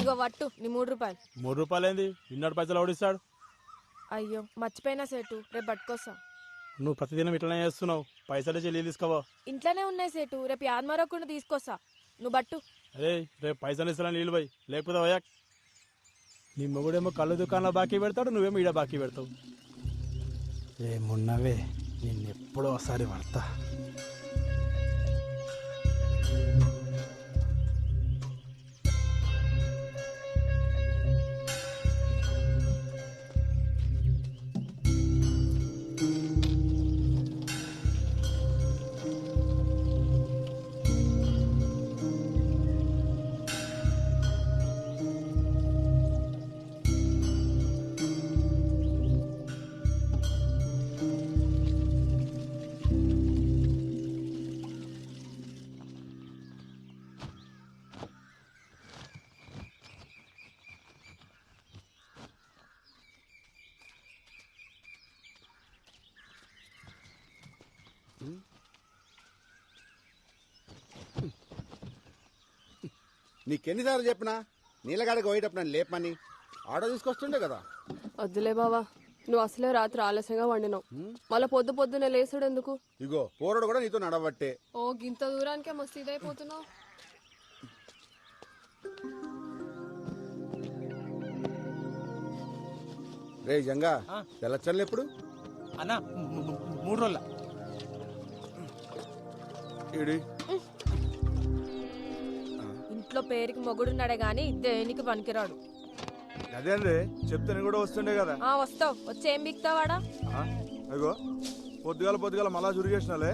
ఇగో వట్టు నీ 3 రూపాయలు. 3 రూపాయలు ఏంది? ఇన్నోటి పైసలు ఓడిస్తాడు. అయ్యో మర్చిపోయినా సేటు, రేపు పట్టుకొస్తా. నువ్వు ప్రతిదినం ఇట్లనే చేస్తున్నావు. పైసలు చెల్లి తీసుకోవా? ఇంట్లోనే ఉన్నాయి సేటు, రేపు యాదమరకుండా తీసుకొస్తా. నువ్వు బట్టు. అరే రేపు పైసలు ఇస్తాను నీళ్ళు పోయి, లేకపోతే పోయా. నీ మొగుడేమో కళ్ళు దుకాణంలో బాకీ పెడతాడు, నువ్వేమో ఈడ బాకీ పెడతావు. ఏమున్నవే నిన్నెప్పుడో ఒకసారి పడతా. నీకెన్నిసార్లు చెప్పినా నీళ్ళగాడికి పోయేటప్పుడు నన్ను లేపమని ఆర్డర్ తీసుకొస్తుండే కదా. వద్దులే బావా, నువ్వు అసలే రాత్రి ఆలస్యంగా వండినావు, మళ్ళీ పొద్దునే లేసుడు ఎందుకు? ఇగో పోరడు కూడా నీతో నడవట్టే. ఓ గింత దూరానికే మస్తు ఇదైపోతున్నావు. రే జంగా తెల్లచ్చర్లు ఎప్పుడు అన్నా? 3 రోజుల. ఇంట్లో పేరుకి మొగుడున్నాడే గాని దేనికి పనికిరాడు. అదే అండి చెప్తే కూడా వస్తుండే కదా. వస్తావు, వచ్చి ఏం బిక్తావాడా? అయ్యో పొద్దుగాల మళ్ళా చురిగేసినాలే.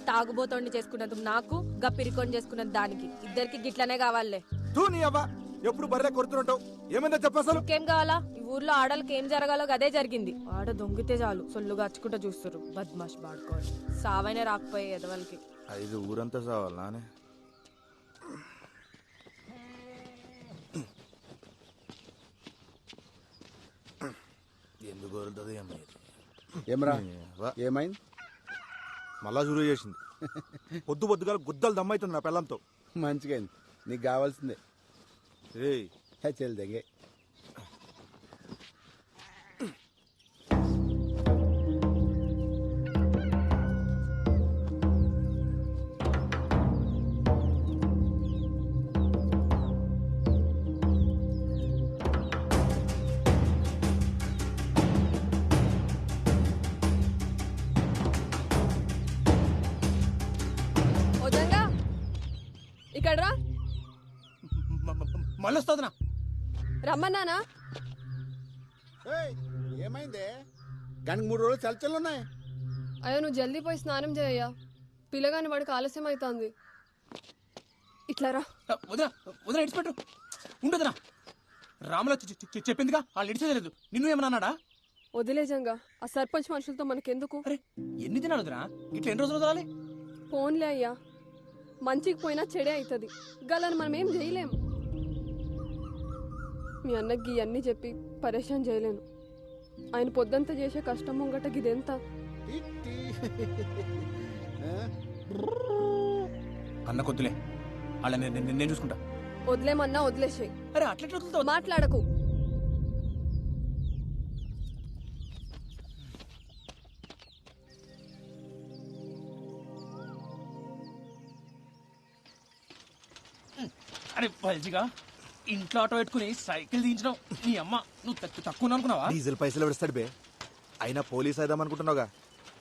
తాగుబోతోండి చేసుకున్నందుకు నాకు, గప్పిరికొని చేసుకున్నది దానికి, ఇద్దరికి గిట్లనే కావాలే. తూ నీ అవ్వ ఎప్పుడు బర్రె కొడుతుంటావు, ఏమైందో చెప్పసలు. ఇంకేం కావాలా? ఈ ఊర్లో ఆడలకి ఏం జరగాలో అదే జరిగింది. ఆడ దొంగితే చాలు సొల్లుగా అచ్చుకుంటూ చూస్తారు. బద్మాష్ బాడుకోవాలి, సావైనా రాకపోయే ఎదవలకి. 5 ఊరంతా సావాలనే. ఎందుకు వదులుతుంది ఏమరా? ఏమైంది? మళ్ళా చురుగు చేసింది. పొద్దుగాల గుద్దలు దమ్మైతుంది నా పిల్లంతో. మంచిగా అయింది, నీకు కావాల్సిందే. ఏయ్ చెల్లి దగ్గే ఇక్కడ రా. మళ్ళీ వస్తుందినా? రమ్మన్నానా? ఏమైందే? కానీ 3 రోజులు చల్చలు ఉన్నాయి. అయ్యో నువ్వు జల్దీ పోయి స్నానం చేయయ్యా, పిల్లగాని వాడికి ఆలస్యం అవుతుంది. ఇట్లా రా. వదిన ఇడిచిపెట్టు ఉండదునా. రాముల చెప్పిందిగా వాళ్ళు ఇడిచేయలేదు, నిన్ను ఏమన్నా అన్నాడా? వదిలేజంగా ఆ సర్పంచ్ మనుషులతో మనకెందుకు? అరే ఎన్ని దినాలు వదినా, ఇట్లా ఎన్ని రోజులు వదలాలి? ఫోన్లే అయ్యా, మంచికి పోయినా చెడే అవుతుంది, గలని మనం ఏం చేయలేం. మీ అన్నకి ఇవన్నీ చెప్పి పరేషాన్ చేయలేను. ఆయన పొద్దంతా చేసే కష్టం ముంగట గిదెంత? అన్న కొద్దులే, వాళ్ళ నేను చూసుకుంటా. వదిలేమన్నా వదిలేసాయి. అరే అట్లా మాట్లాడకు. అరే పల్జిగా ఇంట్లో ఆటో పెట్టుకుని సైకిల్ దించడం నీ అమ్మ నువ్వు తక్కువ అనుకున్నావా? డీజిల్ పైసలు పెడతాడు బే. అయినా పోలీస్ అయిదాం అనుకుంటున్నావుగా,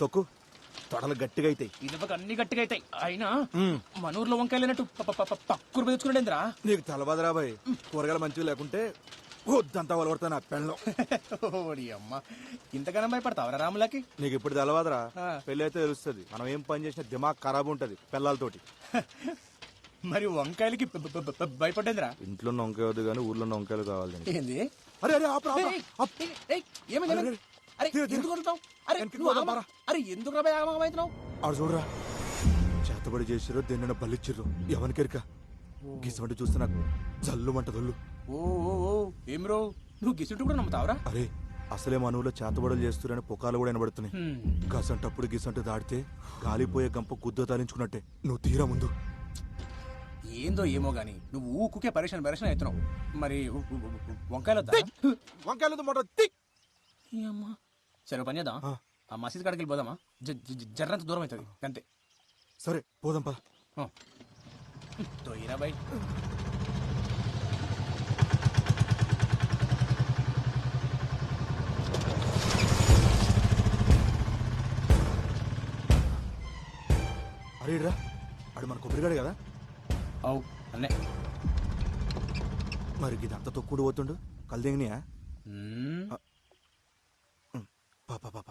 తొక్కు తొడలు గట్టిగా అవుతాయి. ఇదొక అన్ని గట్టిగా అవుతాయి. అయినా మన ఊర్లో వంకాయలేనట్టు పక్కూరు పెంచుకున్నాడేంద్రా? నీకు తలబాదరా బాయ్, కూరగాయలు మంచిగా లేకుంటే వద్దంతా వలవడతా నా పెళ్ళం. ఓడి అమ్మ ఇంతగానో భయపడతావరా రాములకి? నీకు ఇప్పుడు తెలవాదరా, పెళ్ళి అయితే తెలుస్తుంది. మనం ఏం పని చేసినా దిమాగ్ ఖరాబ్ ఉంటది పిల్లలతోటి. మరి వంకాయలకి భయపడేంద్రా? ఇంట్లో వంకాయ వద్దు కానీ ఊర్లో వంకాయలు కావాలి. ఏంది? అరే అరే ఎందుకు అవుతున్నావు? ఆడు చూడరా, చేతబడి చేసిరో దేన్న బలిచ్చిర్రు ఎవరికెరిక. గిసంటి చూస్తే నాకు జల్లు మంటదొల్లు. ఓ ఏం రో, నువ్వు గిసుంటు కూడా నమ్ముతావరా? అరే అసలే మనవులో చేతబడులు చేస్తురని పుకాలు కూడా వినబడుతున్నాయి. గసంటప్పుడు గిసంటు దాడితే గాలిపోయే గంప గుద్ద తాలించుకున్నట్టే. నువ్వు తీరా ముందు. ఏందో ఏమో గానీ నువ్వు ఊకుకే పరేషన్ అవుతున్నావు. మరి వంకాయలు వద్దా? వంకాయలు మాట తిక్. అమ్మా సరే పని చేద్దాం. ఆ మసీద్ కాడికి వెళ్ళిపోదామా? జర్రంత దూరం అవుతుంది అంతే. సరే పోదాం పద. తోయిరా బాయ్. అరే రా, ఆడు మన కొబ్బరిగాడు కదా. అవు అన్నే. మరి ఇదంతా తొక్కుడు పోతుండు కల్దింగినియా? పాప పాప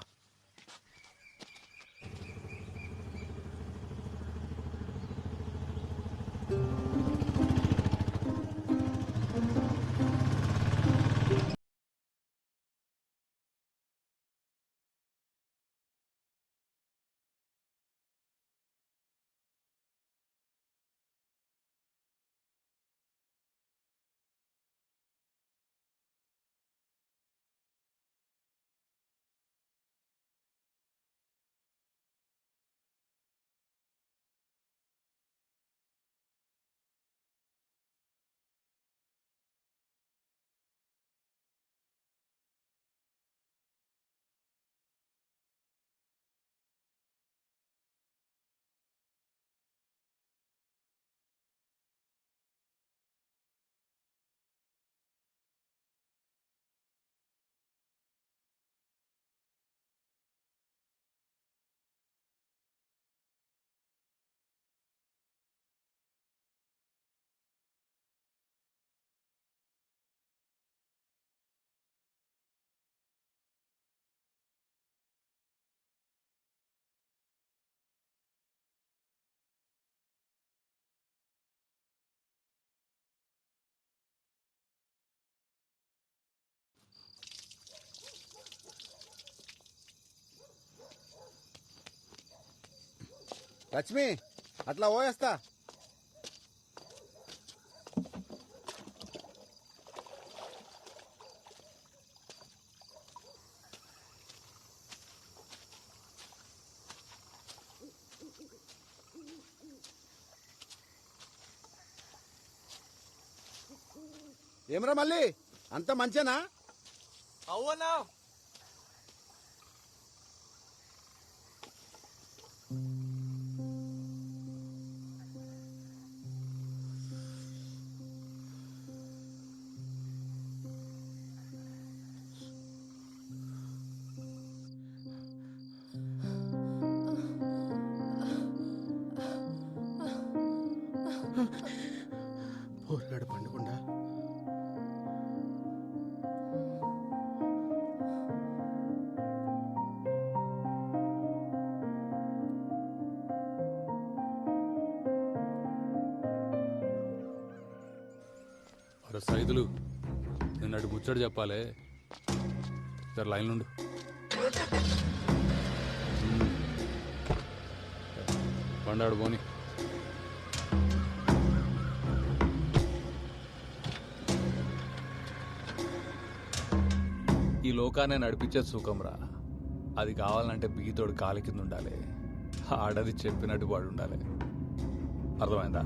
లక్ష్మి అట్లా పోయేస్తా. ఏమరా మళ్ళీ అంత మంచేనా? అవునా? పోరాడు పండుకుండా అరే సైదులు, నేను అటు ముచ్చడు చెప్పాలే, జర లైన్ నుండు. పండాడు పోని. ఈ లోకాన్ని నడిపించే సుఖంరా. అది కావాలంటే బిగితోడు కాలి కింద ఉండాలి, ఆడది చెప్పినట్టు వాడు ఉండాలి. అర్థమైందా?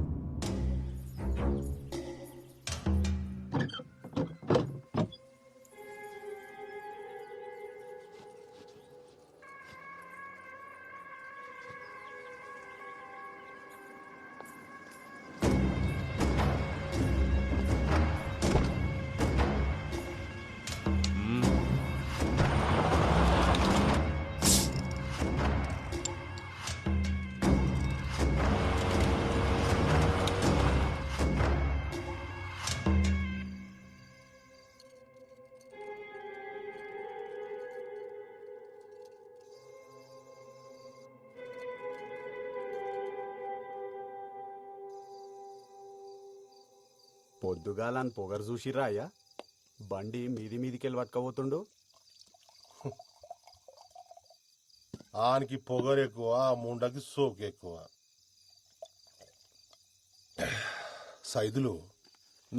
పొద్దుగాలని పొగరు చూసిరా అయ్యా? బండి మీది మీదికెళ్ళి పట్టుకపోతుండు. ఆనికి పొగరు ఎక్కువ, ముండకి సోకు ఎక్కువ. సైదులు,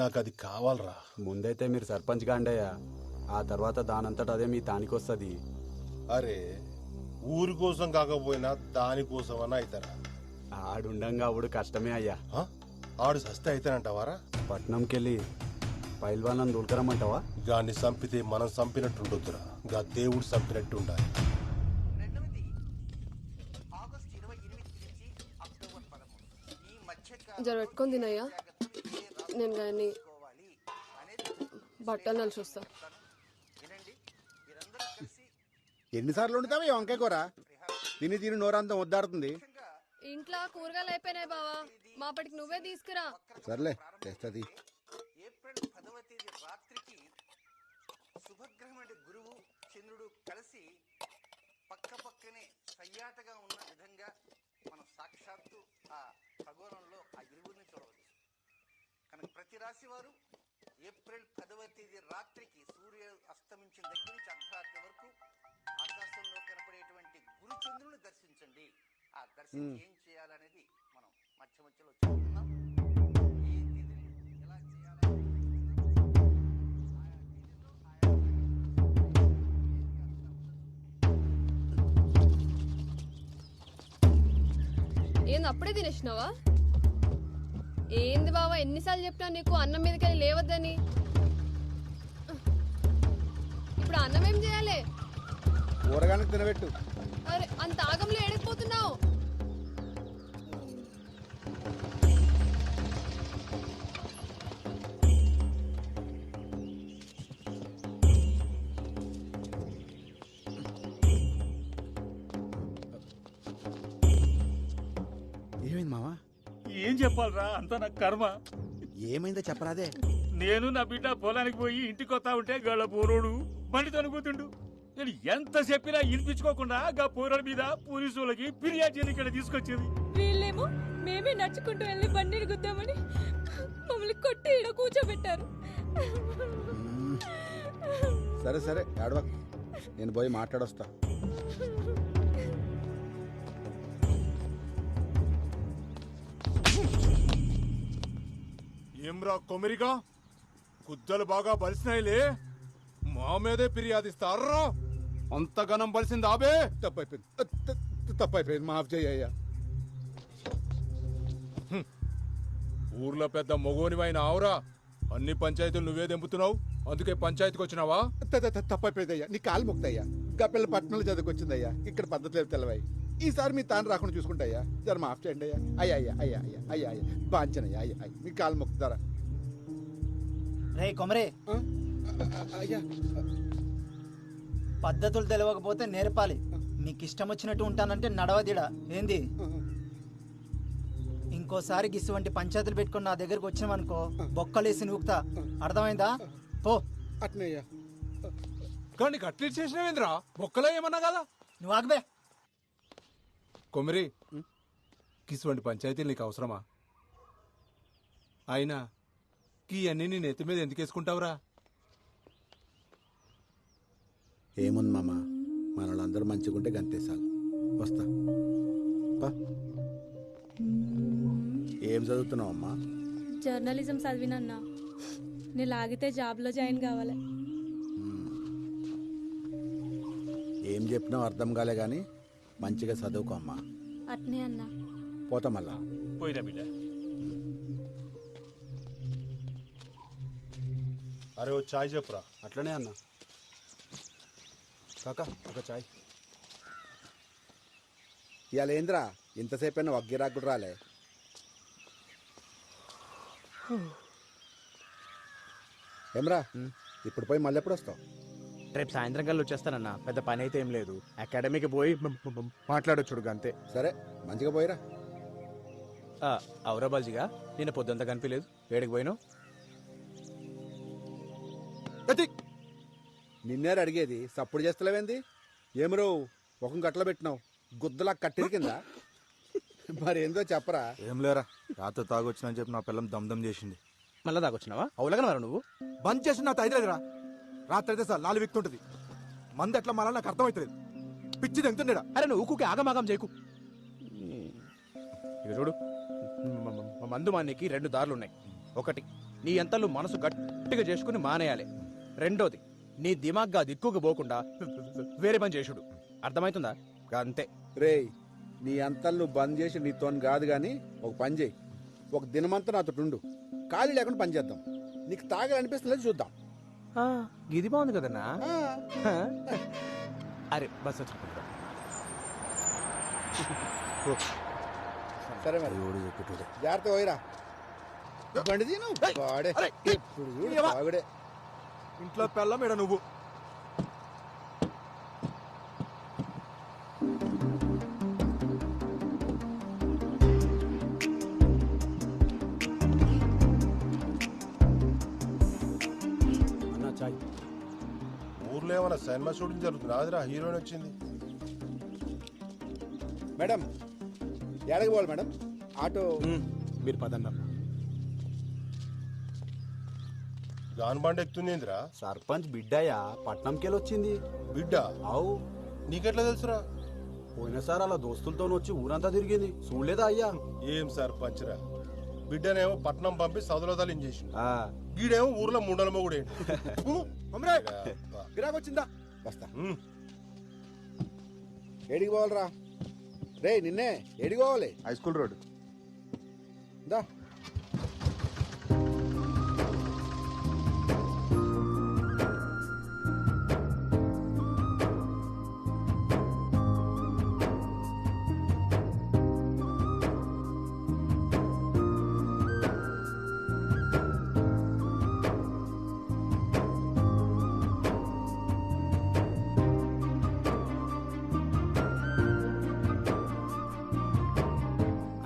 నాకు అది కావాలరా. ముందైతే మీరు సర్పంచ్ గాండయ్యా, ఆ తర్వాత దానంతట అదే మీ తానికొస్తుంది. అరే, ఊరి కోసం కాకపోయినా దానికోసమన్నా అవుతారా? ఆడుండంగా అప్పుడు కష్టమే అయ్యా. ఆడు సస్తే అయితేనంటావారా? పట్నంకెళ్ళి పైల్వానం దూల్కరమ్మంటావా? గాన్ని చంపితే మనం చంపినట్టుండొద్దురా, గా దేవుడు చంపినట్టు ఉండాలి. జర పెట్టుకొని తినయ్యా, నేను కానీ బట్టలు నలిసి వస్తా. ఎన్నిసార్లు వండుతావా ఈ వంకాయ కూర? తిని తిని నోరంతా వద్దాడుతుంది. ఇంట్లో కూరగాయలు అయిపోయినాయి బావా, మాపటికి నువ్వే తీసుకురా. సర్లే తెస్తుంది. ఏప్రిల్ 10వ తేదీ రాత్రికి శుభగ్రహమైన గురువు చంద్రుడు కలిసి పక్క పక్కనే సయ్యాటగా ఉన్న విధంగా మనం సాక్షాత్తు ఆ ఖగోళంలో ఆ ఇరువురిని చూడవచ్చు. కనుక ప్రతి రాశి వారు ఏప్రిల్ 10వ తేదీ రాత్రికి సూర్యుడు అస్తమించిన దగ్గర నుంచి అర్ధరాత్రి వరకు ఆకాశంలో కనపడేటువంటి గురు చంద్రుని దర్శించండి. ఆ దర్శనం ఏం చేయాలనేది మనం మధ్య మధ్యలో చెప్పుకున్నాం. ఏ తేదీని ఎలా చేయాలి, ఏంది అప్పుడే తినేసినావా? ఏంది బావా, ఎన్నిసార్లు చెప్పినా నీకు అన్నం మీదకెళ్ళి లేవద్దని. ఇప్పుడు అన్నం ఏం చేయాలి? కూరగాయలకు తినబెట్టు. అరే అంత ఆగంలో ఎడకపోతున్నావు. ఏమైంది మావా? ఏం చెప్పాలరా, అంతా నా కర్మ. ఏమైందో చెప్పరాదే. నేను నా బిడ్డ పొలానికి పోయి ఇంటికి వస్తా ఉంటే గళ్ళ పోరోడు బండి తనుకుతుండు. నేను ఎంత చెప్పినా వినిపించుకోకుండా గా పోరాడు మీద పోలీసు వాళ్ళకి ఫిర్యాదు చేయని ఇక్కడ తీసుకొచ్చింది. వీళ్ళేమో మేమే నడుచుకుంటూ వెళ్ళి బండిని గుద్దామని మమ్మల్ని కొట్టి ఈడ కూర్చోబెట్టారు. సరే సరే ఏడవ, నేను పోయి మాట్లాడొస్తా. ఏమ్రా కొమిరిగా, గుద్దలు బాగా బలిసినాయిలే, మా మీదే ఫిర్యాదిస్తారా? అంతగనం బలిసింది ఆబే. తప్పైపోయింది, మాఫ్ చేయ్యా. ఊర్లో పెద్ద మొగోనివైన ఆవురా, అన్ని పంచాయతీలు నువ్వే దెంపుతున్నావు, అందుకే పంచాయతీకి వచ్చినావా? తప్పైపోయిందయ్యా, నీ కాలు మొక్తయ్యా. గప్పిల్ల పట్టణంలో చదువుకొచ్చిందయ్యా, ఇక్కడ పద్ధతి లేదు తెలవాయి. ఈసారి మీ తాను రాకుండా చూసుకుంటాయ్యా, జర మాఫ్ చేయండి అయ్యా. అయ్యా అయ్యా అయ్యా అయ్యా అయ్యా అయ్యా బాంచనయ్యా, అయ్యా అయ్యా మీ కాలు మొక్కుతారా? రే కొమరే, అయ్యా పద్ధతులు తెలియకపోతే నేర్పాలి. నీకు ఇష్టం వచ్చినట్టు ఉంటానంటే నడవదిడా ఏంది? ఇంకోసారి గిసువంటి పంచాయతీలు పెట్టుకుని నా దగ్గరకు వచ్చినావనుకో బొక్కలేసి నూకుతా, అర్థమైందా? పో. అట్నయ్యా. కానీ అట్లీట్ చేసినవేంద్రా, బొక్కలో ఏమన్నా కదా? నువ్వు ఆగబే. కొమిరి, కిసువంటి పంచాయతీలు నీకు అవసరమా? అయినా ఈ అన్ని నీ నెత్తి మీద ఎందుకు వేసుకుంటావురా? ఏముంది మామ, మన వాళ్ళందరూ మంచిగుంటే గంతేసాలు. వస్తా. ఏం చదువుతున్నావు అమ్మా? జర్నలిజం చదివినన్నా, నేను లాగితే జాబ్లో జాయిన్ కావాలి. ఏం చెప్పినావు అర్థం కాలే గాని మంచిగా చదువుకో అమ్మా. అట్నే అన్నా. పోతా మళ్ళా. పోయిరా బిడ్డ. అరే ఓ చాయ్ చెప్పురా. అట్లనే అన్న. కాకా ఒక చాయ్. ఇవాళ ఏంద్రా ఇంతసేపు అయినా వగ్గిరాకుడు రాలే? ఏమ్రా ఇప్పుడు పోయి మళ్ళీ ఎప్పుడు వస్తావు? రేపు సాయంత్రం కల్లా వచ్చేస్తానన్న, పెద్ద పని అయితే ఏం లేదు. అకాడమీకి పోయి మాట్లాడొచ్చుడు అంతే. సరే మంచిగా పోయిరా. అవురా బాల్జీగా, నిన్న పొద్దుంతా కనిపించలేదు, ఏడికి పోయినావు? నిన్నేరు అడిగేది, సప్పుడు చేస్తలేవేంది? ఏమరో ఒక గట్ల పెట్టినావు, గుద్దలా కట్టిరికిందా? మరేందో చెప్పరా. ఏం లేరా, రాత్రి తాగొచ్చినని చెప్పి నా పిల్లం దమ్దం చేసింది. మళ్ళా దాకొచ్చినావా? అవులగా మరి నువ్వు బంద్ చేసి నా తైలేదురా. రాత్రి అయితే సార్ లాలి విక్తుంటది, మంది ఎట్లా మళ్ళా నాకు అర్థమవుతుంది. పిచ్చి తెంగుతుండేడా. అరే నువ్వు ఊకుకి ఆగమాగం చేయకు. ఇక చూడు, మందు మానేకి 2 దారులున్నాయి. ఒకటి, నీ ఎంతలు మనసు గట్టిగా చేసుకుని మానేయాలి. రెండోది, నీ దిమాగ్గా దిక్కుకు పోకుండా వేరే పని చేసుడు. అర్థమవుతుందా? అంతే. రేయ్, నీ అంతలు నువ్వు బంద్ చేసి నీతో కాదు గాని ఒక పని చేయి, ఒక దినమంతా నాతో ఉండు, ఖాళీ లేకుండా పని చేద్దాం. నీకు తాగాలనిపిస్తుంది చూద్దాం. ఇది బాగుంది కదన్నా. ఆ, అరే బస్ వచ్చి సరే మరి జాగ్రత్త పోయిరా. బండి తీను వాడే ఎప్పుడు చూడు తాగుడే. ఇంట్లో పెళ్ళం ఈడ నువ్వు. ఊర్లో ఏమైనా సినిమా షూటింగ్ జరుగుతుంది, రాదురా హీరోయిన్ వచ్చింది. మేడం ఎడకి పోవాలి మేడం? ఆటో మీరు పదన్నా. గాన్ బండి ఎక్కుతుందిరా? సర్పంచ్ బిడ్డయ్యా పట్నంకెళ్ళి వచ్చింది. బిడ్డ? అవు నీకెట్లా తెలుసురా? పోయినసారి అలా దోస్తులతో వచ్చి ఊరంతా తిరిగింది, చూడలేదా అయ్యా? ఏం సర్పంచ్ రా, బిడ్డనేమో పట్నం పంపి సదులో తలించేసి, ఆ, గీడేమో ఊర్లో ముండల మొగుడే. గిరాకొచ్చిందా? వస్తా. ఏడికి పోవాలరా? రే నిన్నే ఏడికి పోవాలి? High school road. దా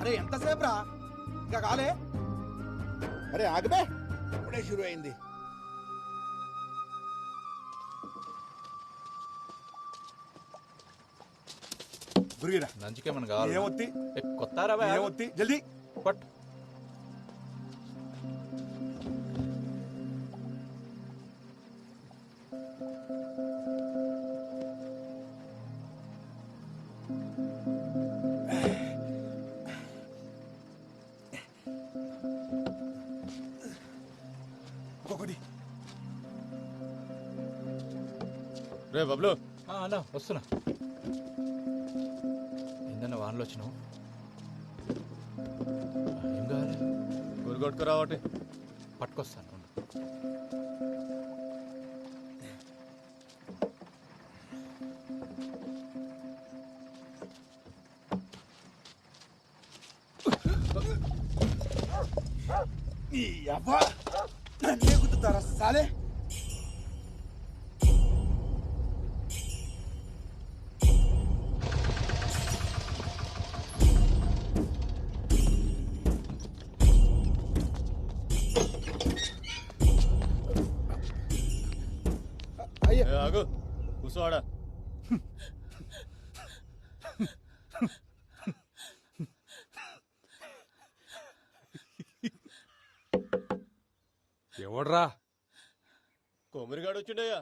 అరే ఎంతసేపు రా, ఇంకా కాలే. అరే ఆగబే, ఇప్పుడే షురు అయింది. గురిగిరా నంచుకేమన్నా కావాలి? ఏమొత్తి కొత్త రవే ఏమొత్తి జల్దీ పట్. ఒక్కొక్కటి. రే బబ్లు, అన్నా వస్తున్నా. ఏందన్నా వానలో వచ్చినావు? ఏం కావాలి? గురిగొట్టుకు రావటి. పట్టుకొస్తాను. నీ అవ్వ నన్నే గుద్దుతారా సాలే? అయ్యా ఆగు, కూర్చోవాడా. ఎవడ్రా? కొమిరిగాడు వచ్చిండయ్యా.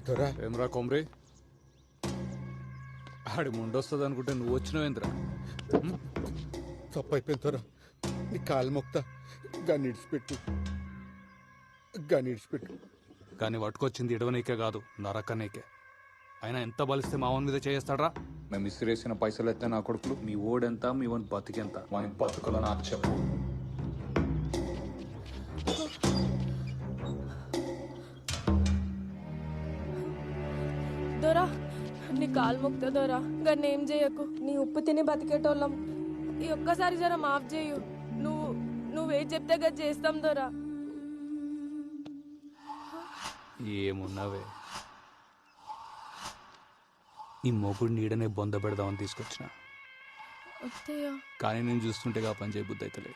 దొరా ఏమ్రా కొమ్రి, ఆడి ముండొస్తుంది అనుకుంటే నువ్వు వచ్చినావేంద్రా? తప్పు అయిపోయింది దొరా, నీ కాలు మొక్తా. గాన్ని ఇడిచిపెట్టు, గాన్ని ఇడిచిపెట్టు. కానీ పట్టుకొచ్చింది ఇడవనీకే కాదు, నరకనీకే. అయినా ఎంత బలిస్తే మావన్ మీద చేస్తాడ్రా? మేము ఇసిరేసిన పైసలు ఎత్తే నా కొడుకులు, మీ ఓడెంత, మీ వన్ బతికెంత, వాని బతుకులో నాకు చెప్పు. దొరా నీ కాలు మొక్తా దొరా, గన్నేం ఏం చేయకు. నీ ఉప్పు తిని బతికేటోళ్ళం, ఈ ఒక్కసారి జర మాఫ్ చేయు. నువ్వేం చెప్తే గది చేస్తాం దొరా. ఏమున్నావే, ఈ మొగుడు నీడనే బొంద పెడదామని తీసుకొచ్చిన. అత్తయ్య కానీ నేను చూస్తుంటే ఆ పని చేయబుద్ధి అవుతలే,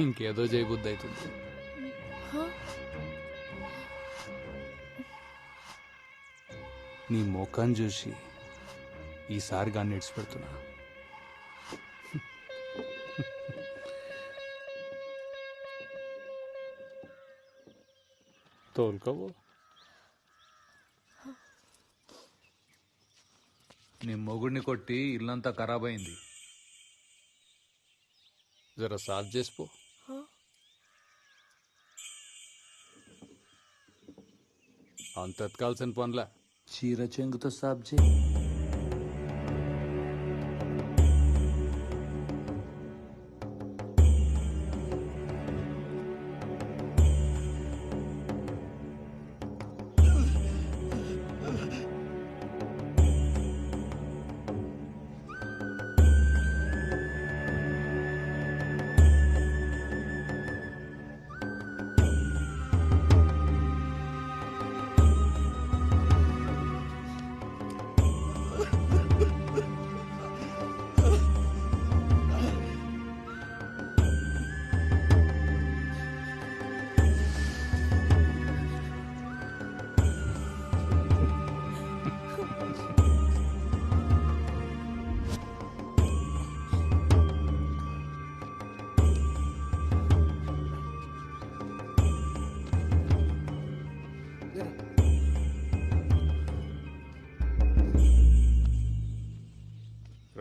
ఇంకేదో చేయబుద్ధి అవుతుంది. నీ ముఖం చూసి ఈసారి గాన్ని ఇడిచిపెడుతున్నా. తోలుకోవు. నీ మొగుడిని కొట్టి ఇల్లంతా ఖరాబ్ అయింది, జర సాఫ్ చేసిపో. అంత ఎత్కాల్సిన పనులే. చీర చెంగుతో సబ్జీ.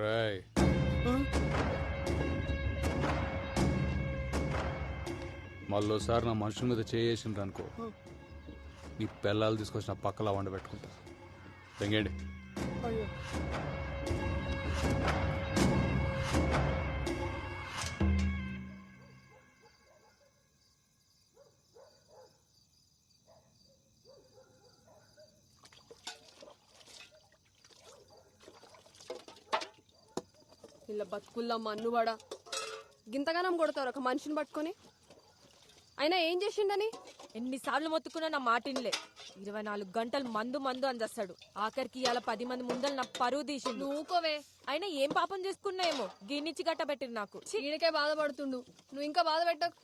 రాయ్ మళ్ళోసారి నా మనుషుల మీద చేసిండ్రు అనుకో, నీ పిల్లలు తీసుకొచ్చిన పక్కలా వండ పెట్టుకుంటా. తెంగండి. ఇలా బతుకుల్లా మన్నువాడా గింతగానం కొడతారు ఒక మనిషిని పట్టుకొని. అయినా ఏం చేసిండని? ఎన్నిసార్లు మొత్తుకున్నా నా మాటిన్లే. 24 గంటలు మందు మందు అని చేస్తాడు. ఆఖరికి ఇవాళ 10 మంది ముందలు నా పరువు తీసిండు. నువ్వుకోవే. అయినా ఏం పాపం చేసుకున్నాయేమో గిన్నిచ్చి గట్టబెట్టిండు నాకు. ఈయనకే బాధపడుతుండు, నువ్వు ఇంకా బాధ పెట్టకు.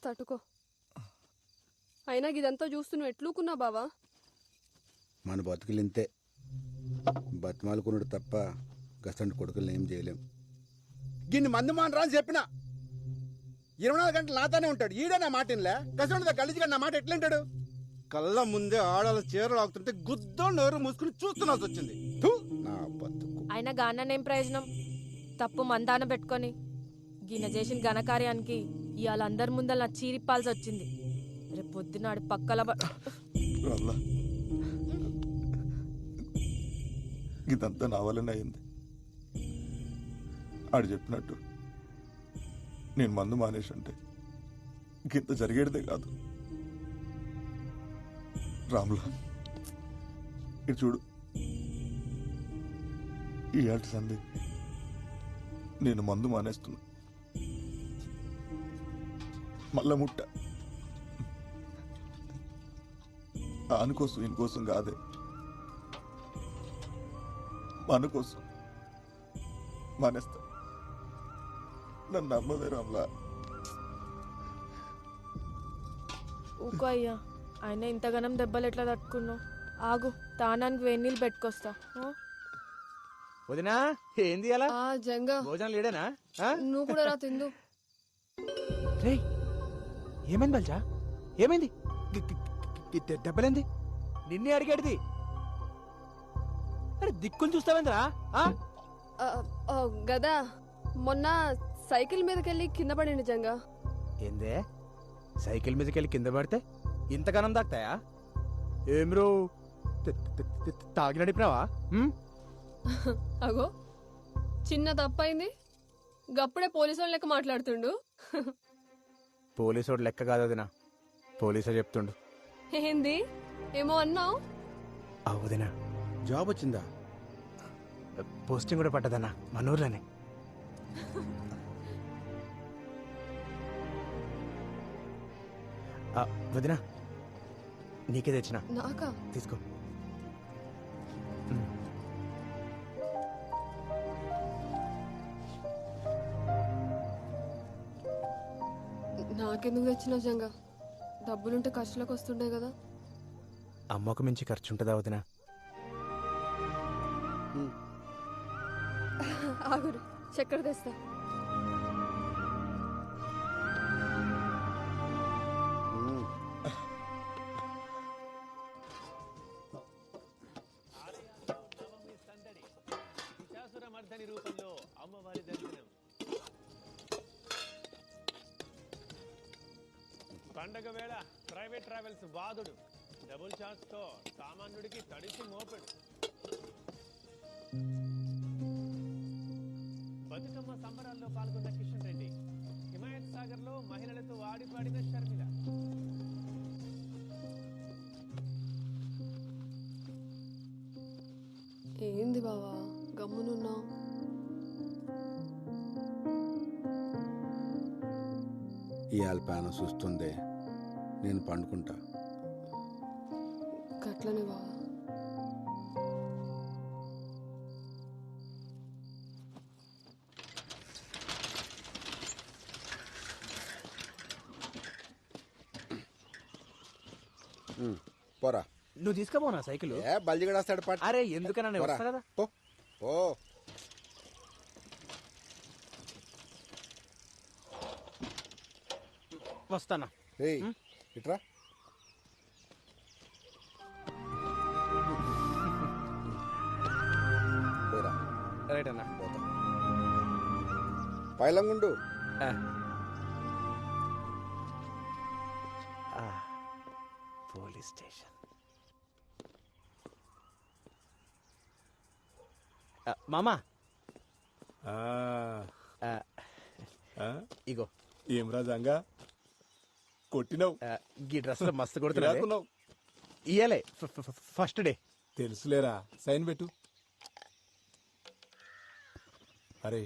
తట్టుకో. అయినా ఇదంతా చూస్తూ నువ్వు ఎట్లుకున్నా బావా? మన బతుకులు ఇంతే, బతిమాలుకున్నాడు తప్ప గసంటి కొడుకులను ఏం చేయలేం. గిన్ని మందు మానరా అని చెప్పిన 24 గంటలు నాతోనే ఉంటాడు. ఈడే నా మాట ఇన్లే. గసంటి గలీజ్గా నా మాట ఎట్లుంటాడు? కళ్ళ ముందే ఆడాల చీరలు ఆగుతుంటే గుద్దోళ్ళు ఎవరు మూసుకుని చూస్తున్నాల్సి వచ్చింది. థు, నా బతుకు. అయినా గాననేం ప్రయోజనం? తప్పు మందాన పెట్టుకొని గిన్నె చేసిన ఘనకార్యానికి ఇవాళ అందరి ముందర నా చీరిప్పాల్సి వచ్చింది. రేపు పొద్దునాడు పక్కల ఇదంతా నా వల్లనే అయింది. ఆడు చెప్పినట్టు నేను మందు మానేసి ఉంటే ఇంత జరిగేదే కాదు. రాములా, ఇటు చూడు, ఈ ఆటి సంధి నేను మందు మానేస్తున్నా. మళ్ళా ముట్ట ఆనుకోసం ఈయనకోసం కాదే, మన కోసం మానేస్తా. నన్ను నమ్మదే రామ్లా. ఊకో అయ్యా, ఆయన ఇంతగానం దెబ్బలు ఎట్లా తట్టుకున్నావు? ఆగు, తానానికి వేణీళ్ళు పెట్టుకొస్తా. వదినా ఏంది అలా జంగా భోజనం లేడేనా? నువ్వు కూడా రా తిందు. రేయ్, ఏమైంది బల్జా? ఏమైంది? దెబ్బలేంది? నిన్నే అడిగాడిది. అరే దిక్కులు చూస్తావేంద్రా? గదా మొన్న సైకిల్ మీదకెళ్ళి కింద పడింది జంగా. ఏందే సైకిల్ మీదకెళ్ళి కింద పడితే ఇంతగానం దాక్తాయా? ఏమ్రో తాగి నడిపినావా? అగో చిన్న తప్పైంది, గప్పుడే పోలీసు లెక్క మాట్లాడుతుండు. పోలీసోడు లెక్క కాదు వదినా, పోలీసే చెప్తుండు. ఏంది ఏమో అన్నావు? వదినా జాబ్ వచ్చిందా? పోస్టింగ్ కూడా పడ్డదన్నా మన ఊర్లోనే. వదినా నీకే తెచ్చిన. నాకా? తీసుకో. నాకెందుకు తెచ్చినావు జంగా? డబ్బులుంటే ఖర్చులకు వస్తుండే కదా. అమ్మకు మించి ఖర్చు ఉంటుందా వదినా? ఆగురు, చక్కెర తెస్తా. రూపంలో అమ్మవారి దర్శనం పండగ వేళ ప్రైవేట్ ట్రావెల్స్ బాధుడు డబుల్ ఛాన్స్ తో సామాన్యుడికి తడిసి మోపెడు. బతుకమ్మ సంబరాల్లో పాల్గొన్న కిషన్ రెడ్డి, హిమాయత్ సాగర్ లో మహిళలతో ఆడి పాడిన షర్మిల. ఏంది బావా గమ్మునున్నావు? ఇవాళ పానం చూస్తుంది, నేను పండుకుంటా. గట్లనే బావా. పోరా. నువ్వు తీసుకుపోనా సైకిల్? ఏ బల్జిగడేస్తాడు పాట. అరే ఎందుకన్నా నేను వస్తా కదా. పో పో. వస్తానా? ఏయ్ ఇట్రా. పోరా. రైట్ అన్నా. పోతా. పైలంగుండు. Police station. మామా ఇగో. ఏం రాజంగా కొట్టినావు? ఈ డ్రెస్ లో మస్తు కొడుతున్నావు. ఇయ్యలే ఫస్ట్ డే. తెలుసులేరా, సైన్ పెట్టు. అరే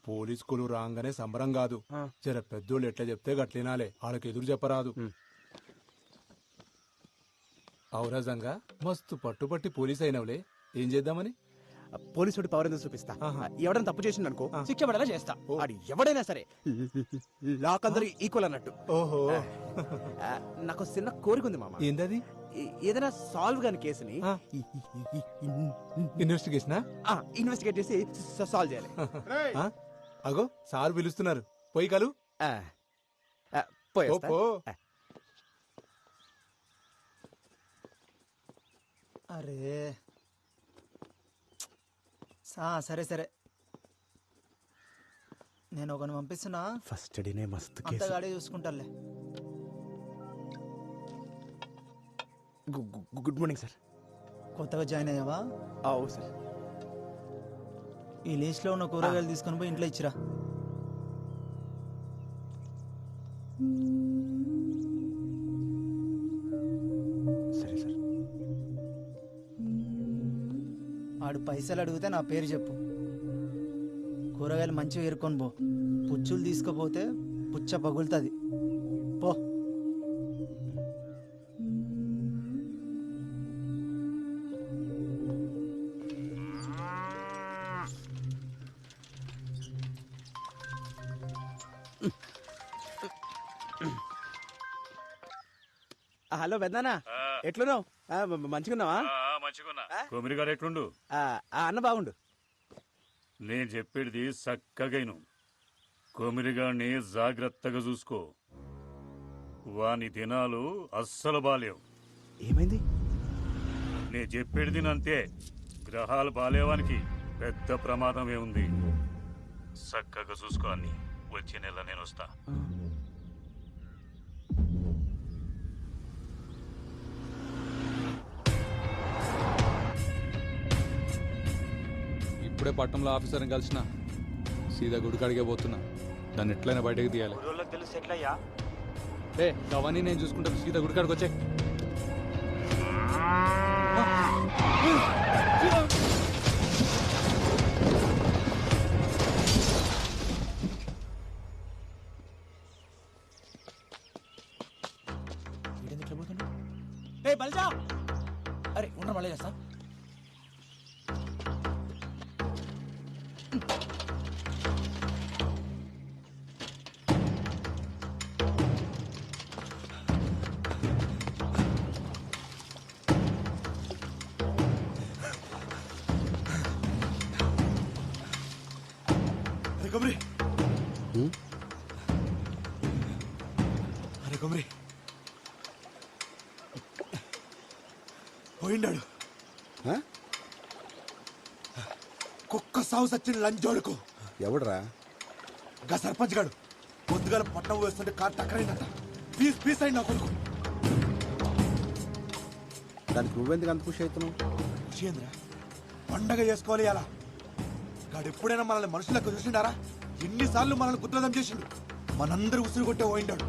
పోలీస్ కొలు రాగానే సంబరం కాదు, జర పెద్దోళ్ళు ఎట్లా చెప్తే గట్లినాలే, వాళ్ళకి ఎదురు చెప్పరాదు. ఔరాజంగా మస్తు పట్టుపట్టి పోలీస్ అయినవులే, ఏం చేద్దామని? పోలీసుడి పవర్ ఎందుకు చూపిస్తా. ఎవడైనా తప్పు చేసింది అనుకో శిక్ష పడేలా చేస్తా. అది ఎవడైనా సరే లాక్ అందరూ ఈక్వల్ అన్నట్టు. ఓహో. నాకు చిన్న కోరిక ఉంది మామ. ఏంటది? ఏదైనా సాల్వ్ కాని కేసుని ఇన్వెస్టిగేట్ చేసి సాల్వ్ చేయాలి. అగో సార్ పిలుస్తున్నారు, పోయి కలు. అరే సరే సరే, నేను ఒకరిని పంపిస్తున్నా. ఫస్ట్ డేనే మస్తు కేసు. అంతగాడే చూసుకుంటాలే. Good morning sir. కొత్తగా జాయిన్ అయ్యావా? అవు సార్. ఈ లిస్ట్ లో ఉన్న కూరగాయలు తీసుకొని పోయి ఇంట్లో ఇచ్చిరా. సరే సార్. ఆడు పైసలు అడిగితే నా పేరు చెప్పు. కూరగాయలు మంచిగా ఏరుకొని పో. పుచ్చులు తీసుకుపోతే పుచ్చ పగులుతుంది. పో. హలో పెద్దనా, ఎట్లున్నావు? మంచిగున్నావా? మంచిగున్నా. కొమిరి గారు ఎట్లుండు? అన్న బాగుండు. నేను చెప్పేది చక్కగైను. కొమిరిగాడిని జాగ్రత్తగా చూసుకో. వాని దినాలు అస్సలు బాలేవు. ఏమైంది? నేను చెప్పేది అంతే. గ్రహాలు బాలేవానికి పెద్ద ప్రమాదమే ఉంది. చక్కగా చూసుకో అన్ని. వచ్చే నెల నేను వస్తా. ఇప్పుడే పట్టణంలో ఆఫీసర్ని కలిసిన సీదా గుడికాడికే పోతున్నా. దాన్ని ఎట్లయినా బయటకు తీయాలి. తెలుసు ఎట్లయ్యా? అవన్నీ నేను చూసుకుంటాను. సీదా గుడికాడికి వచ్చే. బల్జా. అరే ఉన్న మళ్ళీ చేస్తా. అరే కొమరి పోయిండాడు. కుక్క సాగు సచ్చిన లంజోడుకు. ఎవడరా? గా సర్పంచ్ గాడు పొద్దుగాల పట్టణం వేస్తుంటే కారు టక్కరైందట. పీస్ పీస్ అయింది నా కొడుకు. దానికి నువ్వెందుకు అంత ఖుషి అవుతున్నావు? ఖుషి పండగ చేసుకోవాలి అలా. గాడు ఎప్పుడైనా మనల్ని మనుషులకు చూసిండారా? ఎన్నిసార్లు మనల్ని కుట్రదం చేసిండు. మనందరూ ఉసురు కొట్టే పోయిండాడు.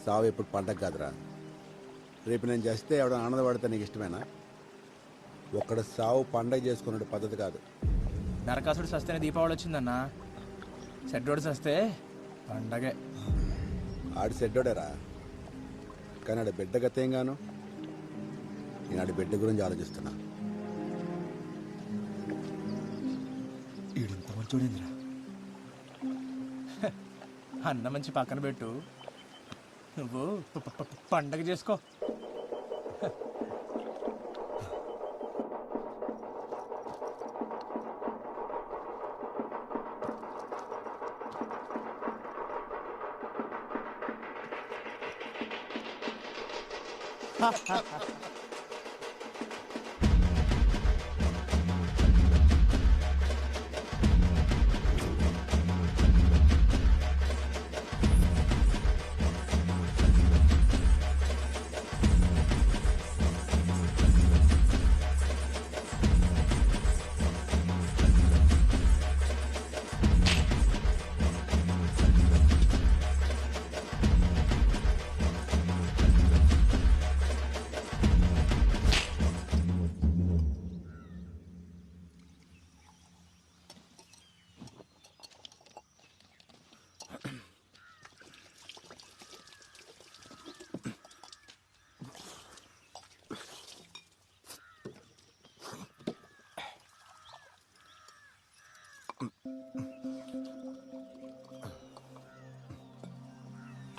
సావు ఎప్పుడు పండగ కాదురా. రేపు నేను చేస్తే ఎవడ ఆనందపడితే నీకు ఇష్టమేనా? ఒక్కడ సావు పండగ చేసుకునే పద్ధతి కాదు. నరకాసుడు సస్తేనే దీపావళి వచ్చిందన్నా. సెడ్డోడు సస్తే పండగే. ఆడి సెడ్డోడేరా, కానీ ఆడి బిడ్డ గతేం గాను. నేను ఆడి బిడ్డ గురించి ఆలోచిస్తున్నా. ఈడింత మంచోడేంద్రా. అన్న మంచి పక్కన పెట్టు, నువ్వు పండగ చేసుకో.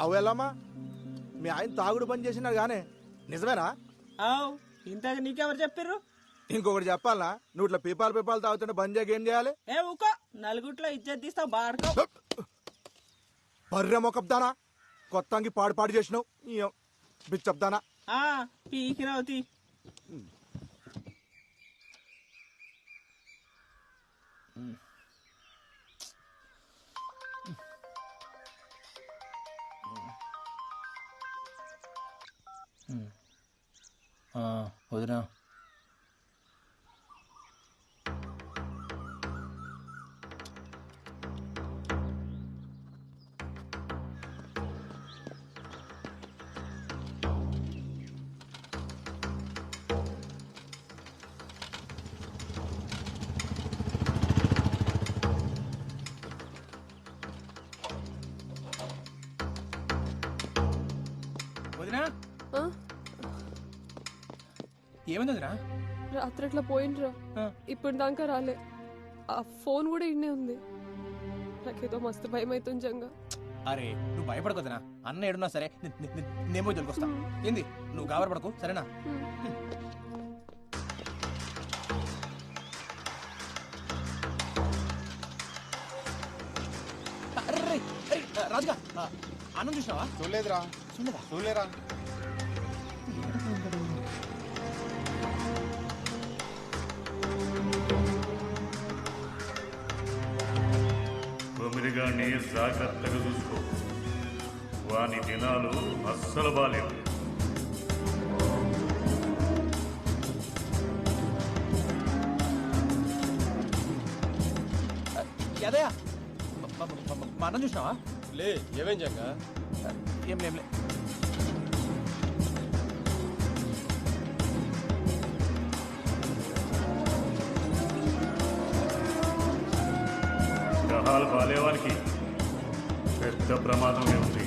అవు ఎలామా, మీ ఆయన తాగుడు పని చేసినారు గానే, నిజమేనా? ఇంతకు నీకెవరు చెప్పారు? ఇంకొకటి చెప్పాలనా? నువ్వు ఇట్లా పీపాలు తాగుతుంటే బంద్ చేయక ఏం చేయాలి? ఏ ఊకో, నలుగుట్లో ఇజ్జత్ తీస్తావు బాడుకో. బర్రె మొకబ్దానా, కొత్తంగి పాడు చేసినావు బిచ్చబ్దానా. పీకినవుతి. వదినా, వదినా ఏమైంది వదినా? రాత్రి అట్లా పోయిండ్రా, ఇప్పుడు దాకా రాలే. ఆ ఫోన్ కూడా ఇన్నే ఉంది. నాకేదో మస్తు భయం అవుతుంది జంగా. అరే నువ్వు భయపడకొద్దునా, అన్న ఏడున్నా సరే నేను పోయి దొరికొస్తా. ఏంది నువ్వు గాబరపడకు, సరేనా? రాజుగా అన్నం చూసినావా? చూడలేదురా. చూడలేరా? కొమిరిగాన్ని జాగ్రత్తగా చూసుకో. వాని దినాలు అస్సలు బాలేవు. యాదయ్య, మా అన్నం చూసినావా? లే, ఏమేం జంగా? ఏం లేంలే. గ్రహాలు బాలేవానికి పెద్ద ప్రమాదమే ఉంది.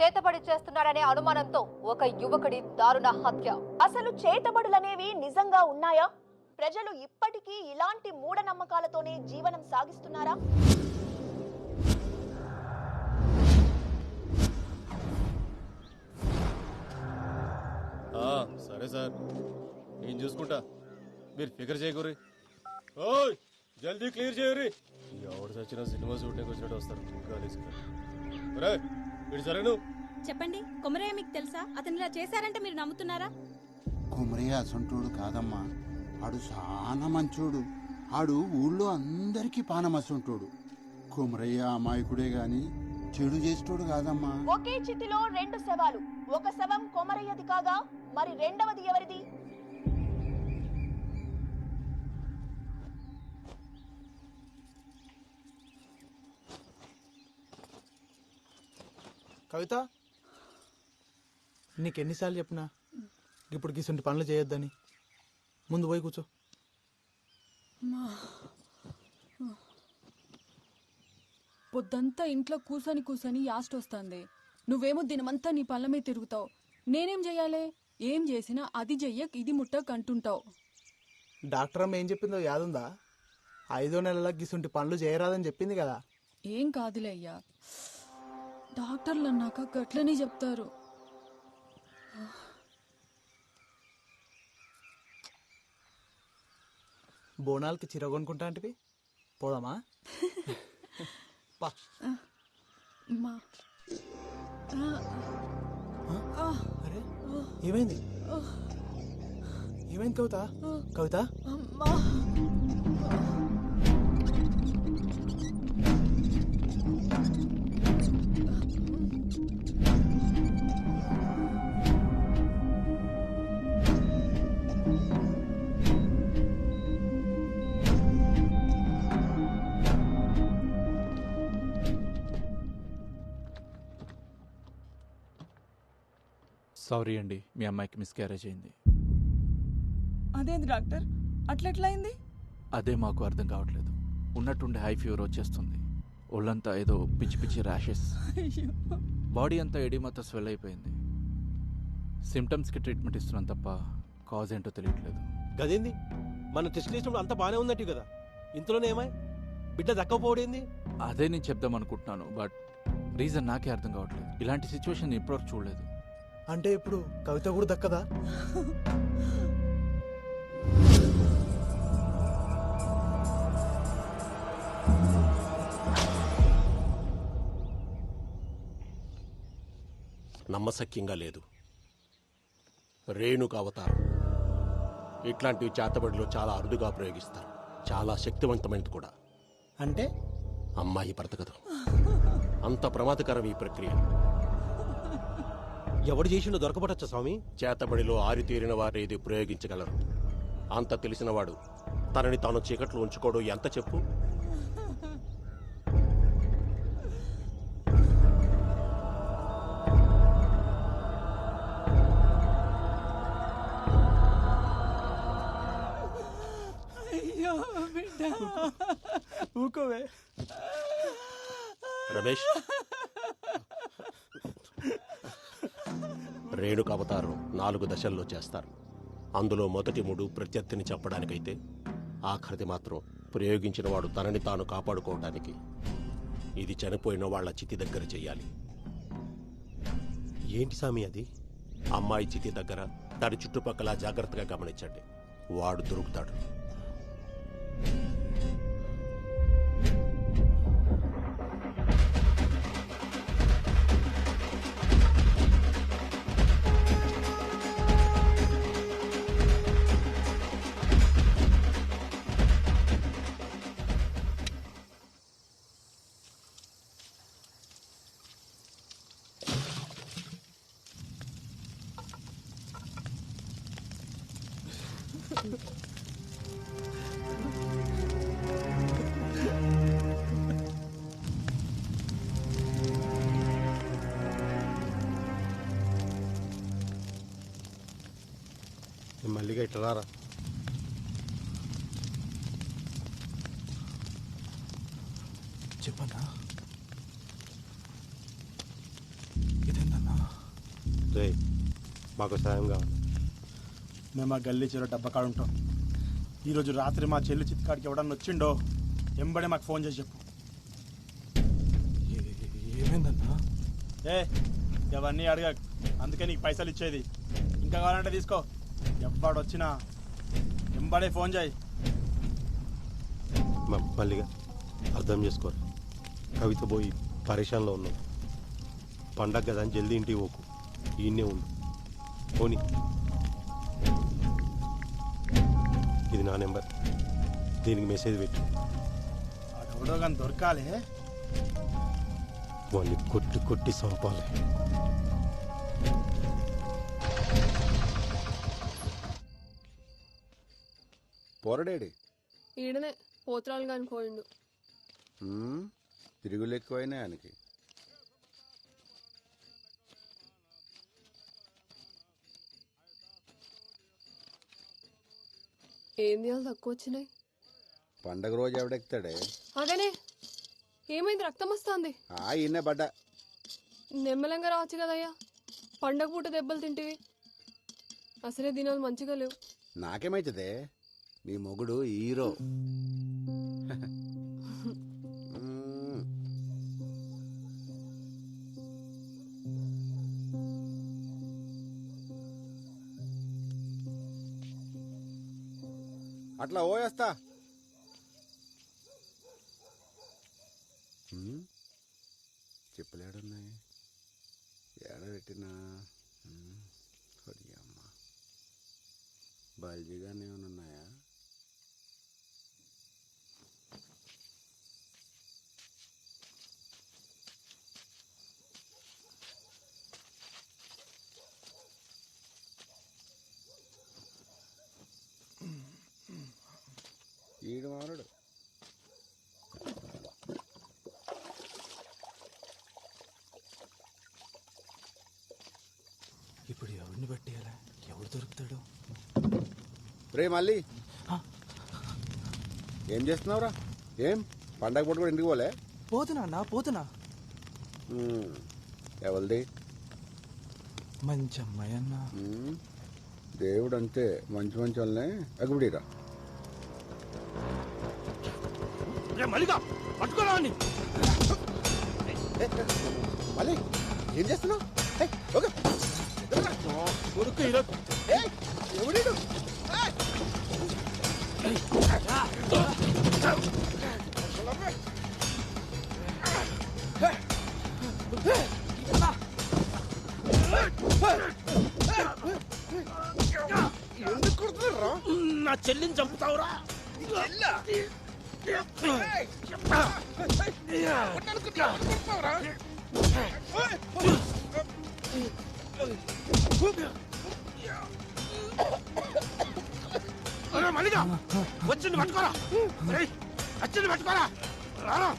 చేతబడి చేస్తున్నాడనే అనుమానంతో ఒక యువకుడి దారుణ హత్య. అసలు చేతబడులనేవి నిజంగా ఉన్నాయా? ప్రజలు ఇప్పటికీ ఇలాంటి మూఢనమ్మకాలతోనే జీవనం సాగిస్తున్నారా? సరే సార్, నేను చూసుకుంటా, మీరు ఫికర్ చేయకూరి. ఓయ్ జల్దీ క్లియర్ చేయరి. ఎవడు చచ్చిన సినిమా షూటింగ్ వచ్చినట్టు వస్తారు. సరే నువ్వు చెప్పండి, కొమరయ్య మీకు తెలుసా? అతను ఇలా చేశారంటే మీరు నమ్ముతున్నారా? కుమరయ్య అసంటోడు కాదమ్మా, ఆడు చాలా మంచోడు. ఆడు ఊళ్ళో అందరికీ పానమసంటోడు. కుమరయ్య అమాయకుడే గాని చెడు చేసేటోడు కాదమ్మా. ఒకే చితిలో 2 శవాలు. ఒక శవం కొమరయ్యది కాగా మరి రెండవది ఎవరిది? కవిత, నీకెన్నిసార్లు చెప్పినా ఇప్పుడు గిసుంటి పనులు చేయొద్దని. ముందు పోయి కూర్చో. పొద్దంతా ఇంట్లో కూసని యాస్టొస్తుంది. నువ్వేమో దినమంతా నీ పళ్ళ మీద తిరుగుతావు. నేనేం చెయ్యాలి? ఏం చేసినా అది చెయ్యక్ ఇది ముట్టక్ అంటుంటావు. డాక్టర్ అమ్మ ఏం చెప్పిందో యాదుందా? 5వ నెలలకు గిసుంటి పనులు చేయరాదని చెప్పింది కదా. ఏం కాదులే అయ్యా, డాక్టర్లు అన్నాక గట్లనే చెప్తారు. బోనాలకి చీర కొనుక్కుంటా అంటివి, పోదామా? అరే ఏమైంది? ఏమైంది కవిత? కవిత సారీ అండి, మీ అమ్మాయికి మిస్క్యారేజ్ అయింది. అదేంది డాక్టర్, అట్లెట్లయింది? అదే మాకు అర్థం కావట్లేదు. ఉన్నట్టుండి హై ఫీవర్ వచ్చేస్తుంది. ఒళ్ళంతా ఏదో పిచ్చి పిచ్చి ర్యాషెస్, బాడీ అంతా ఎడిమాతో స్వెల్ అయిపోయింది. సిమ్టమ్స్కి ట్రీట్మెంట్ ఇస్తున్నాం తప్ప కాజ్ ఏంటో తెలియట్లేదు. గదేంది, మన టెస్ట్ చేసినప్పుడు అంతా బాగానే ఉన్నట్టు కదా, ఇంతలోనే ఏమాయి? బిడ్డ దక్కపోవడేంది? అదే నేను చెప్దాం అనుకుంటున్నాను, బట్ రీజన్ నాకే అర్థం కావట్లేదు. ఇలాంటి సిచ్యువేషన్ ఇప్పటివరకు చూడలేదు. అంటే ఇప్పుడు కవిత కూడా దక్కదా? నమ్మశక్యంగా లేదు. రేణుక అవతారం ఇట్లాంటివి చేతబడిలో చాలా అరుదుగా ప్రయోగిస్తారు. చాలా శక్తివంతమైనది కూడా. అంటే అమ్మాయి బ్రతకదు. అంత ప్రమాదకరం ఈ ప్రక్రియ. ఎవడు చేసిండో దొరకబడచ్చా స్వామి? చేతబడిలో ఆరితేరిన వారు ఇది ప్రయోగించగలరు. అంత తెలిసినవాడు తనని తాను చీకట్లో ఉంచుకోవడం ఎంత చెప్పు? ఊకోవే రమేష్. రేణుక అవతారం 4 దశల్లో చేస్తారు. అందులో మొదటి 3 ప్రత్యర్థిని చెప్పడానికైతే, ఆఖరిది మాత్రం ప్రయోగించిన వాడు తనని తాను కాపాడుకోవడానికి. ఇది చనిపోయిన వాళ్ళ చితి దగ్గర చెయ్యాలి. ఏంటి సామి అది? అమ్మాయి చితి దగ్గర దాని చుట్టుపక్కల జాగ్రత్తగా గమనించండి. వాడు దొరుకుతాడు. మల్లిగా ఇట్లా రారా. చెప్పన్నా, ఇదేందన్నా? మాకు సాయం కావాలి. మేము ఆ గల్లీ చెరువు డబ్బా కాడ ఉంటాం. ఈరోజు రాత్రి మా చెల్లి చిత్కాడికి ఎవడన్నా వచ్చిండో ఎంబడే మాకు ఫోన్ చేసి చెప్పు. ఏమైందన్నా? అవన్నీ అడగ, అందుకే నీకు పైసలు ఇచ్చేది. ఇంకా కావాలంటే తీసుకో. ఎవ్వడొచ్చినా ఎంబడే ఫోన్ చేయి. మల్లిగా అర్థం చేసుకోరు. కవిత పోయి పరేషాన్లో ఉన్నాం. పండగ కదా అని జల్దీ ఇంటికి పోకు, ఈయన్నే ఉండు. పోనీ, ఇది నా నెంబర్, దీనికి మెసేజ్ పెట్టు. ఎవడో కానీ దొరకాలి, వాళ్ళని కొట్టి కొట్టి చంపాలి. పోరడేడి ఈడనే పోతురాలు కాని పోయిండు. తిరుగులు ఎక్కువైనా ఆయనకి. ఏం చేయాలి తక్కువ వచ్చినాయి? పండగ రోజు ఎవడెక్తాడే? అగనే ఏమైంది? రక్తం వస్తుంది. ఈయనే పడ్డా. నెమ్మలంగా రావచ్చు కదయ్యా, పండగ పూట దెబ్బలు తింటివి. అసలే దినాలు మంచిగా లేవు. నాకేమైతుందే, మీ మొగుడు హీరో. అట్లా ఓయేస్తా. చెప్పులేడున్నాయి, ఏడబెట్టినా అమ్మ బల్జీగానే ఉన్నాయా? ఈడు మారుడు. ఇప్పుడు ఎవరిని పట్టేయాలా? ఎవరు దొరుకుతాడు? రే మళ్ళీ ఏం చేస్తున్నావురా? ఏం పండగ పూట కూడా ఇంటికి పోలే? పోతున్నా. ఎవరిది? మంచి అమ్మాయి అన్న. దేవుడు అంతే, మంచి మంచి వాళ్ళనే ఎగబడిరా. మల్లిగా పట్టుకోరా. మళ్ళీ ఏం చేస్తున్నావు? కొడుకు ఎవడీడు? ఎందుకు కొడుతున్నారా? నా చెల్లిని చంపుతావురా? మల్లిగా వచ్చింది పట్టుకోరా. వచ్చింది పట్టుకోరా. రారా.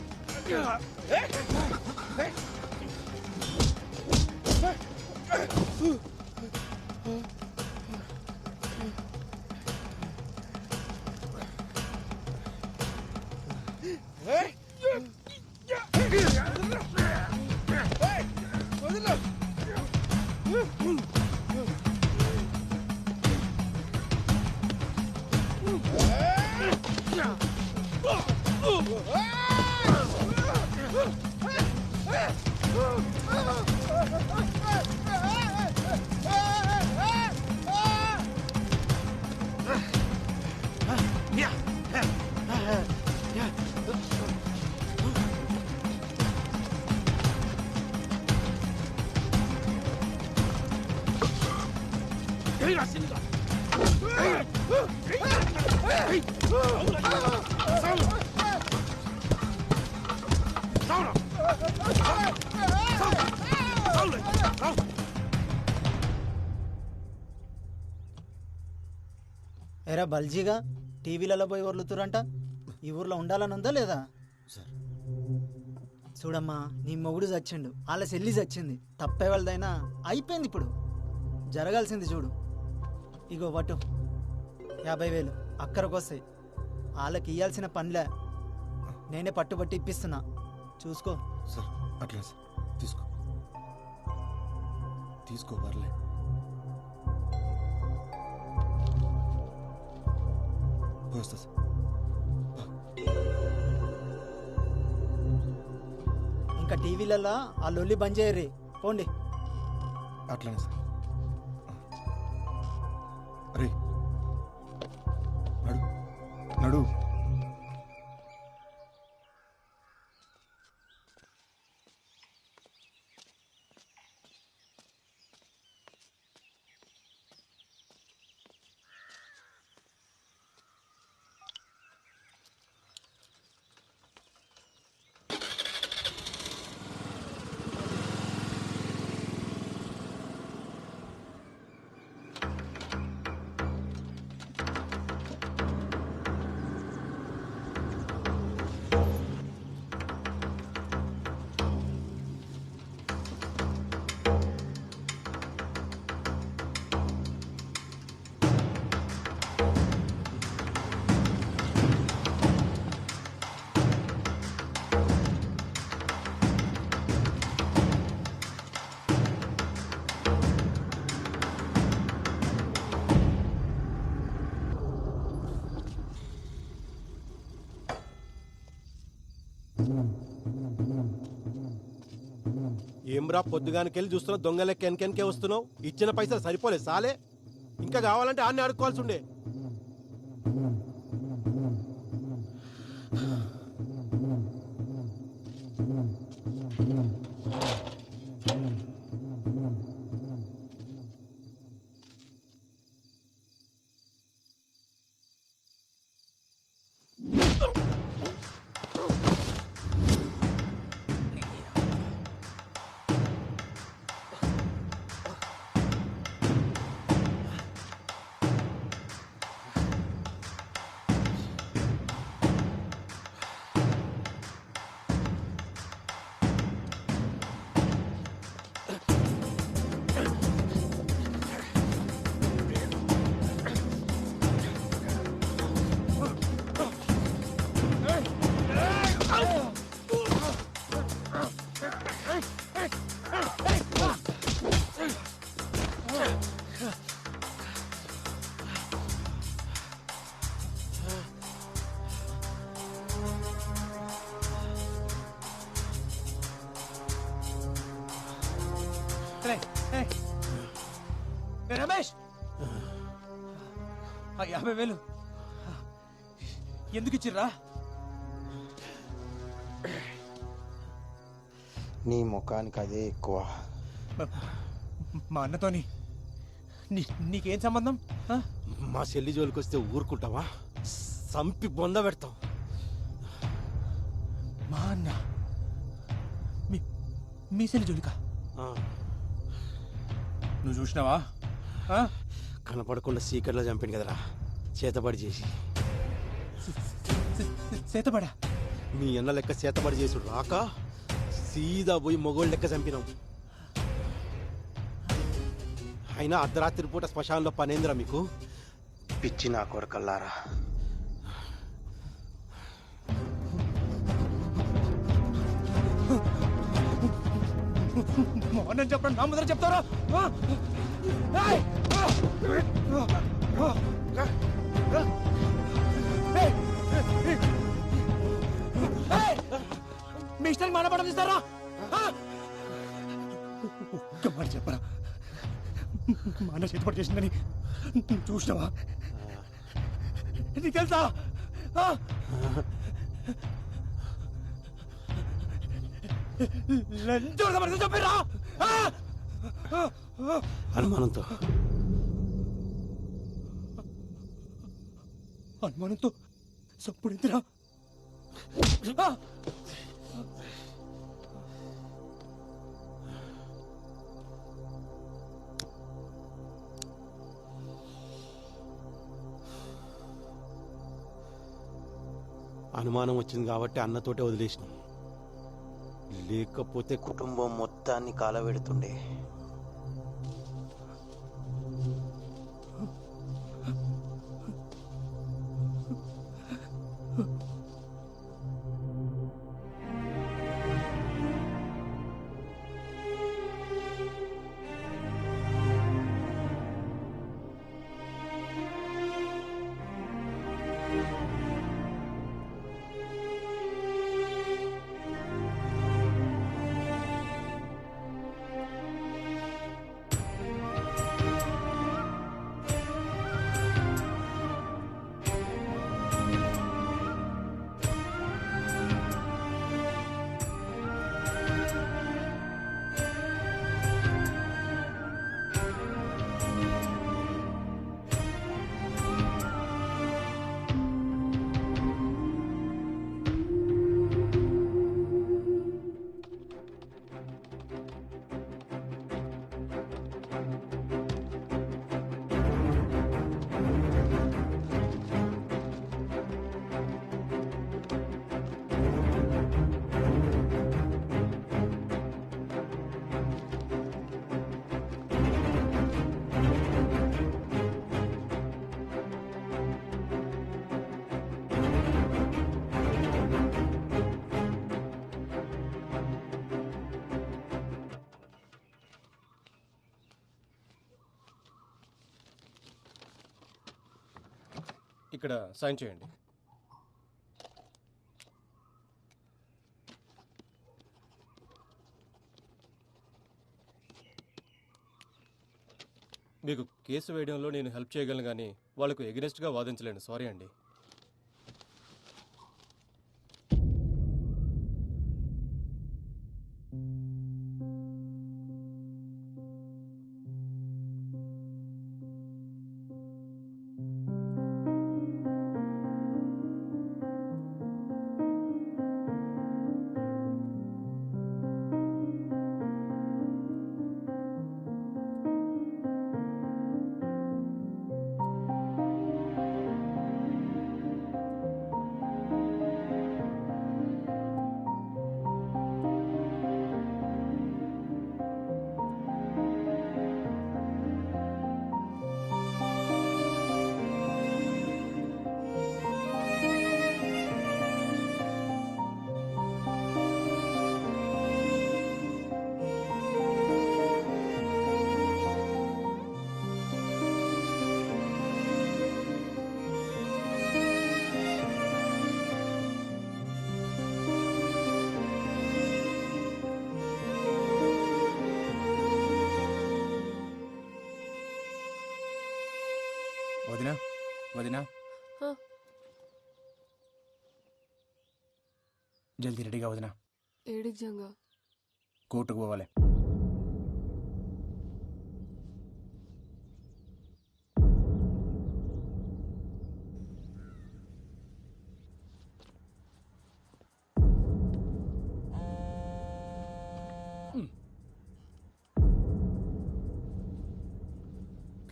ఎరా బల్జీగా టీవీలలో పోయి వర్లుతురంట. ఈ ఊర్లో ఉండాలని ఉందా లేదా? చూడమ్మా, నీ మొగుడు చచ్చిండు, వాళ్ళ చెల్లి చచ్చింది. తప్పే వాళ్ళదైనా అయిపోయింది. ఇప్పుడు జరగాల్సింది చూడు. ఇగో పట్టు 50,000 అక్కరకొస్తాయి. వాళ్ళకి ఇయ్యాల్సిన పనిలే, నేనే పట్టుబట్టి ఇప్పిస్తున్నా. చూసుకో సార్. అట్లా సార్, తీసుకో. తీసుకో పర్లే. వస్తా సార్. ఇంకా టీవీలలో ఆ లొల్లి బంద్ చేయర్రి పోండి. అట్లానే సార్. అరే నడు నడు. ఏమ్రా పొద్దుగానికెళ్ళి చూస్తున్నా దొంగ లెక్క వెనకెనకే వస్తున్నావు. ఇచ్చిన పైసలు సరిపోలేదు సాలే. ఇంకా కావాలంటే ఆన్ని ఆడుకోవాల్సి ఉండే. రమేష్, 50,000 ఎందుకు ఇచ్చిర్రా? నీ ముఖానికి అదే ఎక్కువ. మా అన్నతోని నీకేం సంబంధం? మా చెల్లి జోలికి వస్తే ఊరుకుంటావా? సంపి బొంద పెడతాం. మా అన్న మీ సెల్లి జోలికా? నువ్వు చూసినావా? కనపడకుండా సీకర్లో చంపాను కదరా, చేతబడి చేసి. చేతబడా? మీ అన్న లెక్క చేతబడి చేసుడు రాక సీదా పోయి మొగోళ్ళ లెక్క చంపినాం. అయినా అర్ధరాత్రి పూట శ్మశానంలో పనేంద్రా మీకు? పిచ్చి నా కొరకల్లారా. మోహన్ చెప్పండి, నా ముందర చెప్తారా? మీ ఇష్టానికి మానపడం ఇస్తారా? మాట చెప్పరా? మా అన్న చేతిపడి చేసిందని చూసినావా? నీకు తెలుసా? చెప్పిరా? అనుమానంతో అనుమానంతో సప్పుడు ఎదురా? అనుమానం వచ్చింది కాబట్టి అన్నతోటే వదిలేసిన. లేకపోతే కుటుంబం మొత్తాన్ని కాలబెడుతుండే. ఇక్కడ సైన్ చేయండి. మీకు కేసు వేయడంలో నేను హెల్ప్ చేయగలను కానీ వాళ్ళకు ఎగనెస్ట్గా వాదించలేను. సారీ అండి. వదినా వదినా జల్దీ రెడీగా వదినా. ఏడికి జంగా కోర్టుకు పోవాలి.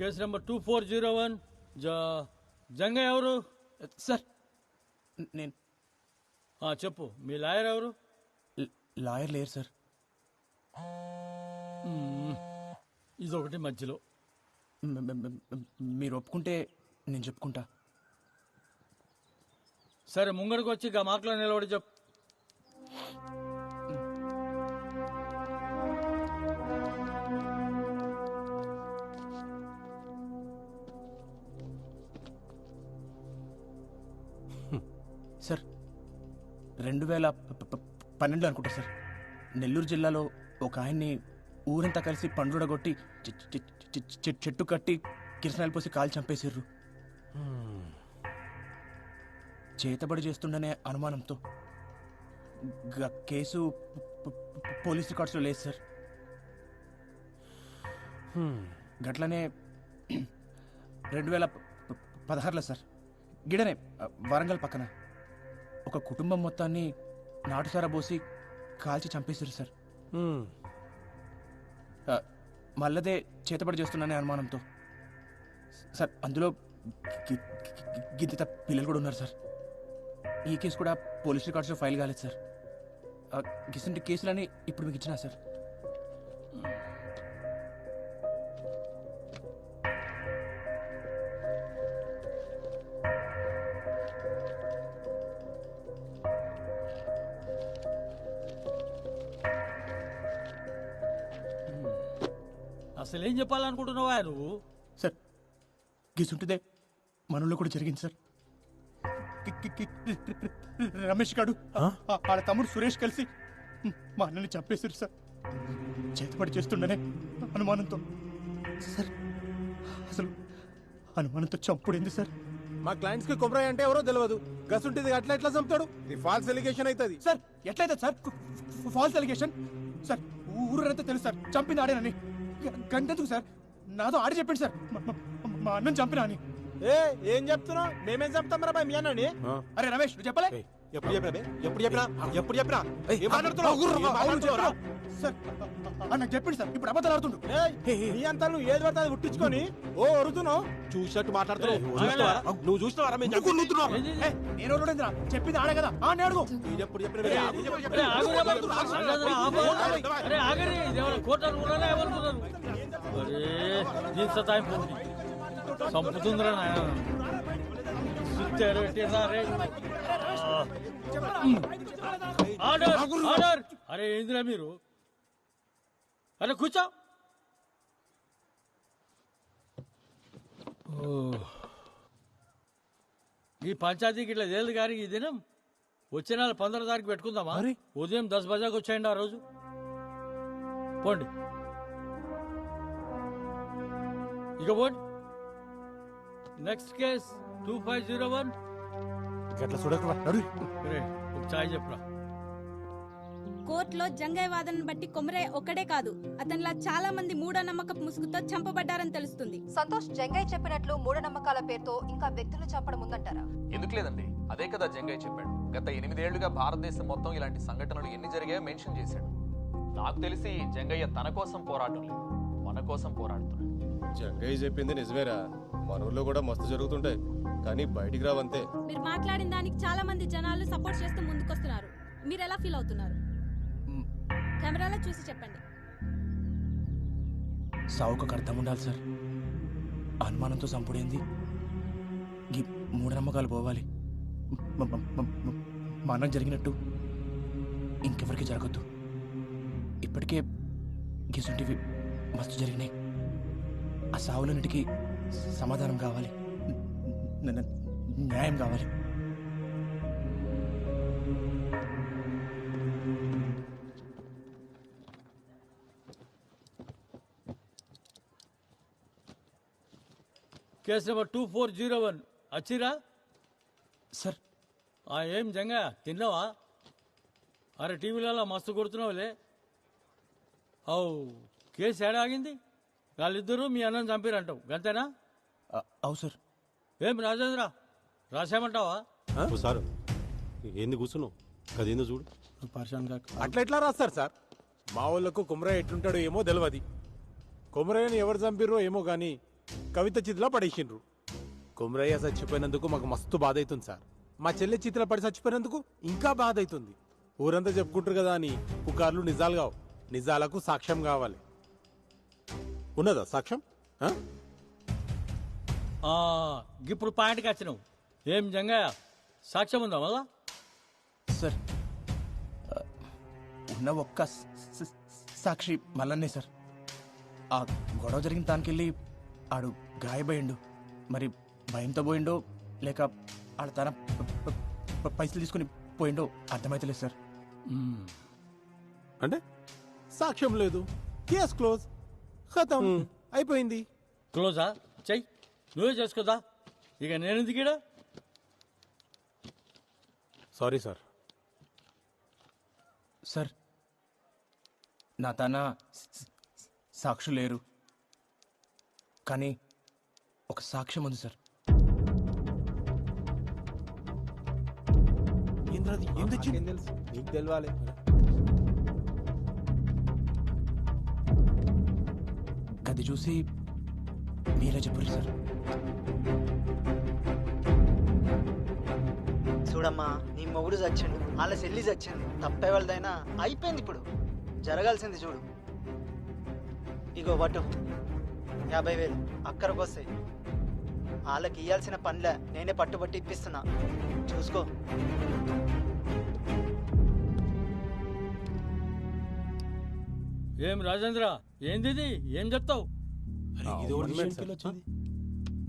Case number 2401. జంగ ఎవరు సార్? నేను చెప్పు. మీ లాయర్ ఎవరు? లాయర్ లేరు సార్. ఇదొకటి మధ్యలో. మీరు ఒప్పుకుంటే నేను చెప్పుకుంటా. సరే, ముంగడికి వచ్చి గా మాటలో నిలబడి చెప్పు. సార్ 2012 అనుకుంటా సార్, నెల్లూరు జిల్లాలో ఒక ఆయన్ని ఊరంతా కలిసి పండుగొట్టి చెట్టు కట్టి కిరసనాయలు పోసి కాలు చంపేసిర్రు. చేతబడి చేస్తుండనే అనుమానంతో కేసు పోలీస్ రికార్డ్స్లో లేదు సార్. గట్లనే 2016లో సార్ గిడనే వరంగల్ పక్కన ఒక కుటుంబం మొత్తాన్ని నాటుసారా పోసి కాల్చి చంపేశారు సార్. మళ్ళదే చేతబడి చేస్తున్నానే అనుమానంతో సార్. అందులో గిద్దిత పిల్లలు కూడా ఉన్నారు సార్. ఈ కేసు కూడా పోలీస్ రికార్డ్స్లో ఫైల్ కాలేదు సార్. గిసంటి కేసులని ఇప్పుడు మీకు ఇచ్చినా సార్. అసలు ఏం చెప్పాలనుకుంటున్నావా నువ్వు? సార్ గిసుంటిదే మనలో కూడా జరిగింది సార్. రమేష్ గాడు వాళ్ళ తమ్ముడు సురేష్ కలిసి మా అన్నని చంపేశారు సార్. చేతపడి చేస్తుండనే అనుమానంతో సార్. అసలు అనుమానంతో చంపుడైంది సార్. మా క్లయింట్స్ కి కొమరాయి అంటే ఎవరో తెలియదు. గసుంటిది అట్లా ఎట్లా చంపుతాడు? ఇది ఫాల్స్ ఎలిగేషన్ అవుతుంది సార్. ఎట్లయితే సార్ ఫాల్స్ ఎలిగేషన్ సార్? ఊరంతా తెలుసు సార్ చంపింది ఆడేనని. గంటెందుకు సార్? నాతో ఆడి చెప్పండి సార్ మా అన్నం చంపినా అని. ఏం చెప్తున్నావు? మేమేం చెప్తాం రా మీ అన్నని? అరే రమేష్ నువ్వు చెప్పలే? ఎప్పుడు చెప్పినా సార్ నాకు చెప్పింది సార్. ఇప్పుడు అబద్ధాలు ఆడుతుండు. నీ అంతా నువ్వు ఏది పడితే అది ఉట్టించుకొని అరుతున్నావు. చూసినట్టు మాట్లాడుతున్నావు. నువ్వు చూసినావా? నేను చెప్పింది ఆడే కదా అని అడుగు. సంపుతుందిరా నాయన. అరే ఏందిరా మీరు? అరే కూర్చో. ఈ పంచాయతీకి ఇట్లా లేదు కానీ ఈ దినం వచ్చే నెల 15 తారీఖు పెట్టుకుందామా? ఉదయం 10 బజాకి వచ్చేయండి ఆ రోజు. పోండి ఇక పోండి. Next case 2501. గట్ల చూడకురా నడు. ఒక చాయ్ చెప్పురా. కోర్టులో జంగయ్య వాదనను బట్టి కొమరయ్య ఒక్కడే కాదు, అతనిలా చాలా మంది మూఢనమ్మకపు ముసుగుతో చంపబడ్డారని తెలుస్తుంది. సంతోష్, జంగయ్య చెప్పినట్లు మూఢనమ్మకాల పేరుతో ఇంకా వ్యక్తులు చంపడం ఉందంటారా? ఎందుకు లేదండి, అదే కదా జంగయ్య చెప్పాడు. గత 8 ఏళ్లుగా భారతదేశం మొత్తం ఇలాంటి సంఘటనలు ఎన్ని జరిగాయో మెన్షన్ చేశాడు. నాకు తెలిసి జంగయ్య తన కోసం పోరాటం లేదు, మన కోసం పోరాడుతున్నాడు. జంగయ్య చెప్పింది నిజమేరా, మన ఊళ్ళో కూడా మస్తు జరుగుతుంటాయి కానీ బయటికి రావంతే. మీరు మాట్లాడిన దానికి చాలా మంది జనాలు సపోర్ట్ చేస్తూ ముందుకొస్తున్నారు. మీరు ఎలా ఫీల్ అవుతున్నారు? కెమెరాలో చూసి చెప్పండి. సావుకు అర్థం ఉండాలి సార్. అనుమానంతో చంపుడేంది? ఈ మూఢనమ్మకాలు పోవాలి. మనం జరిగినట్టు ఇంకెవరికి జరగద్దు. ఇప్పటికే గిసుంటివి మస్తు జరిగినాయి. ఆ సావులన్నిటికీ సమాధానం కావాలి, న్యాయం కావాలి. కేసు నెంబర్ 2401 వచ్చిరా సార్. ఏం జంగా తిన్నావా? అరే టీవీలలో మస్తు కొడుతున్నావులే. కేసు ఏడా ఆగింది? వాళ్ళిద్దరూ మీ అన్నం చంపిరంటావు గంతేనా? అవు సార్. ఏం రాజేంద్ర రాసామంటావా? సార్ ఏంది కూర్చున్నావు? కదేందో చూడు. అట్లా ఎట్లా రాస్తారు సార్? మా వాళ్ళకు కుమరయ్య ఎట్లుంటాడో ఏమో తెలియదు. కుమరయ్యని ఎవరు చంపిర్రో ఏమో గాని కవిత చితిలో పడేసిండ్రు. కుమరయ్య చచ్చిపోయినందుకు మాకు మస్తు బాధ అవుతుంది సార్. మా చెల్లె చితిలో పడి చచ్చిపోయినందుకు ఇంకా బాధ అవుతుంది. ఊరంతా చెప్పుకుంటారు కదా అని పుకార్లు నిజాలు కావు. నిజాలకు సాక్ష్యం కావాలి. ఉన్నదా సాక్ష్యం? ఇప్పుడు పాయింట్కి వచ్చినావు. ఏం జంగయ్య సాక్ష్యం ఉందా మళ్ళా? సార్ ఉన్న ఒక్క సాక్షి మల్లన్నే సార్. ఆ గొడవ జరిగిన దానికెళ్ళి ఆడు గాయపోయిండు. మరి భయంతో పోయిండో లేక ఆడ తన పైసలు తీసుకుని పోయిండో అర్థమైతలేదు సార్. అంటే సాక్ష్యం లేదు, కేస్ క్లోజ్, ఖతం, అయిపోయింది. క్లోజా? చెయ్యి, నువ్వే చేసుకోదా. ఇక నేనెందుకు ఈడ? Sorry sir. సార్ నా తన సాక్షులు లేరు కానీ ఒక సాక్ష్యం ఉంది సార్. ఏం తెచ్చింది? నీకు తెలవాలి. గది చూసి మీరే చెప్పారు సార్. చూడమ్మా, నీ మొగుడు చచ్చిండు, వాళ్ళ చెల్లి చచ్చింది. తప్పే వాళ్ళదైనా అయిపోయింది. ఇప్పుడు జరగాల్సింది చూడు. ఇగో వటు 50,000 అక్కడికి వస్తాయి. వాళ్ళకి ఇయ్యాల్సిన పనిలే నేనే పట్టుబట్టి ఇప్పిస్తున్నా, చూసుకో. ఏం రాజేంద్ర, ఏంది? ఏం చెప్తావు?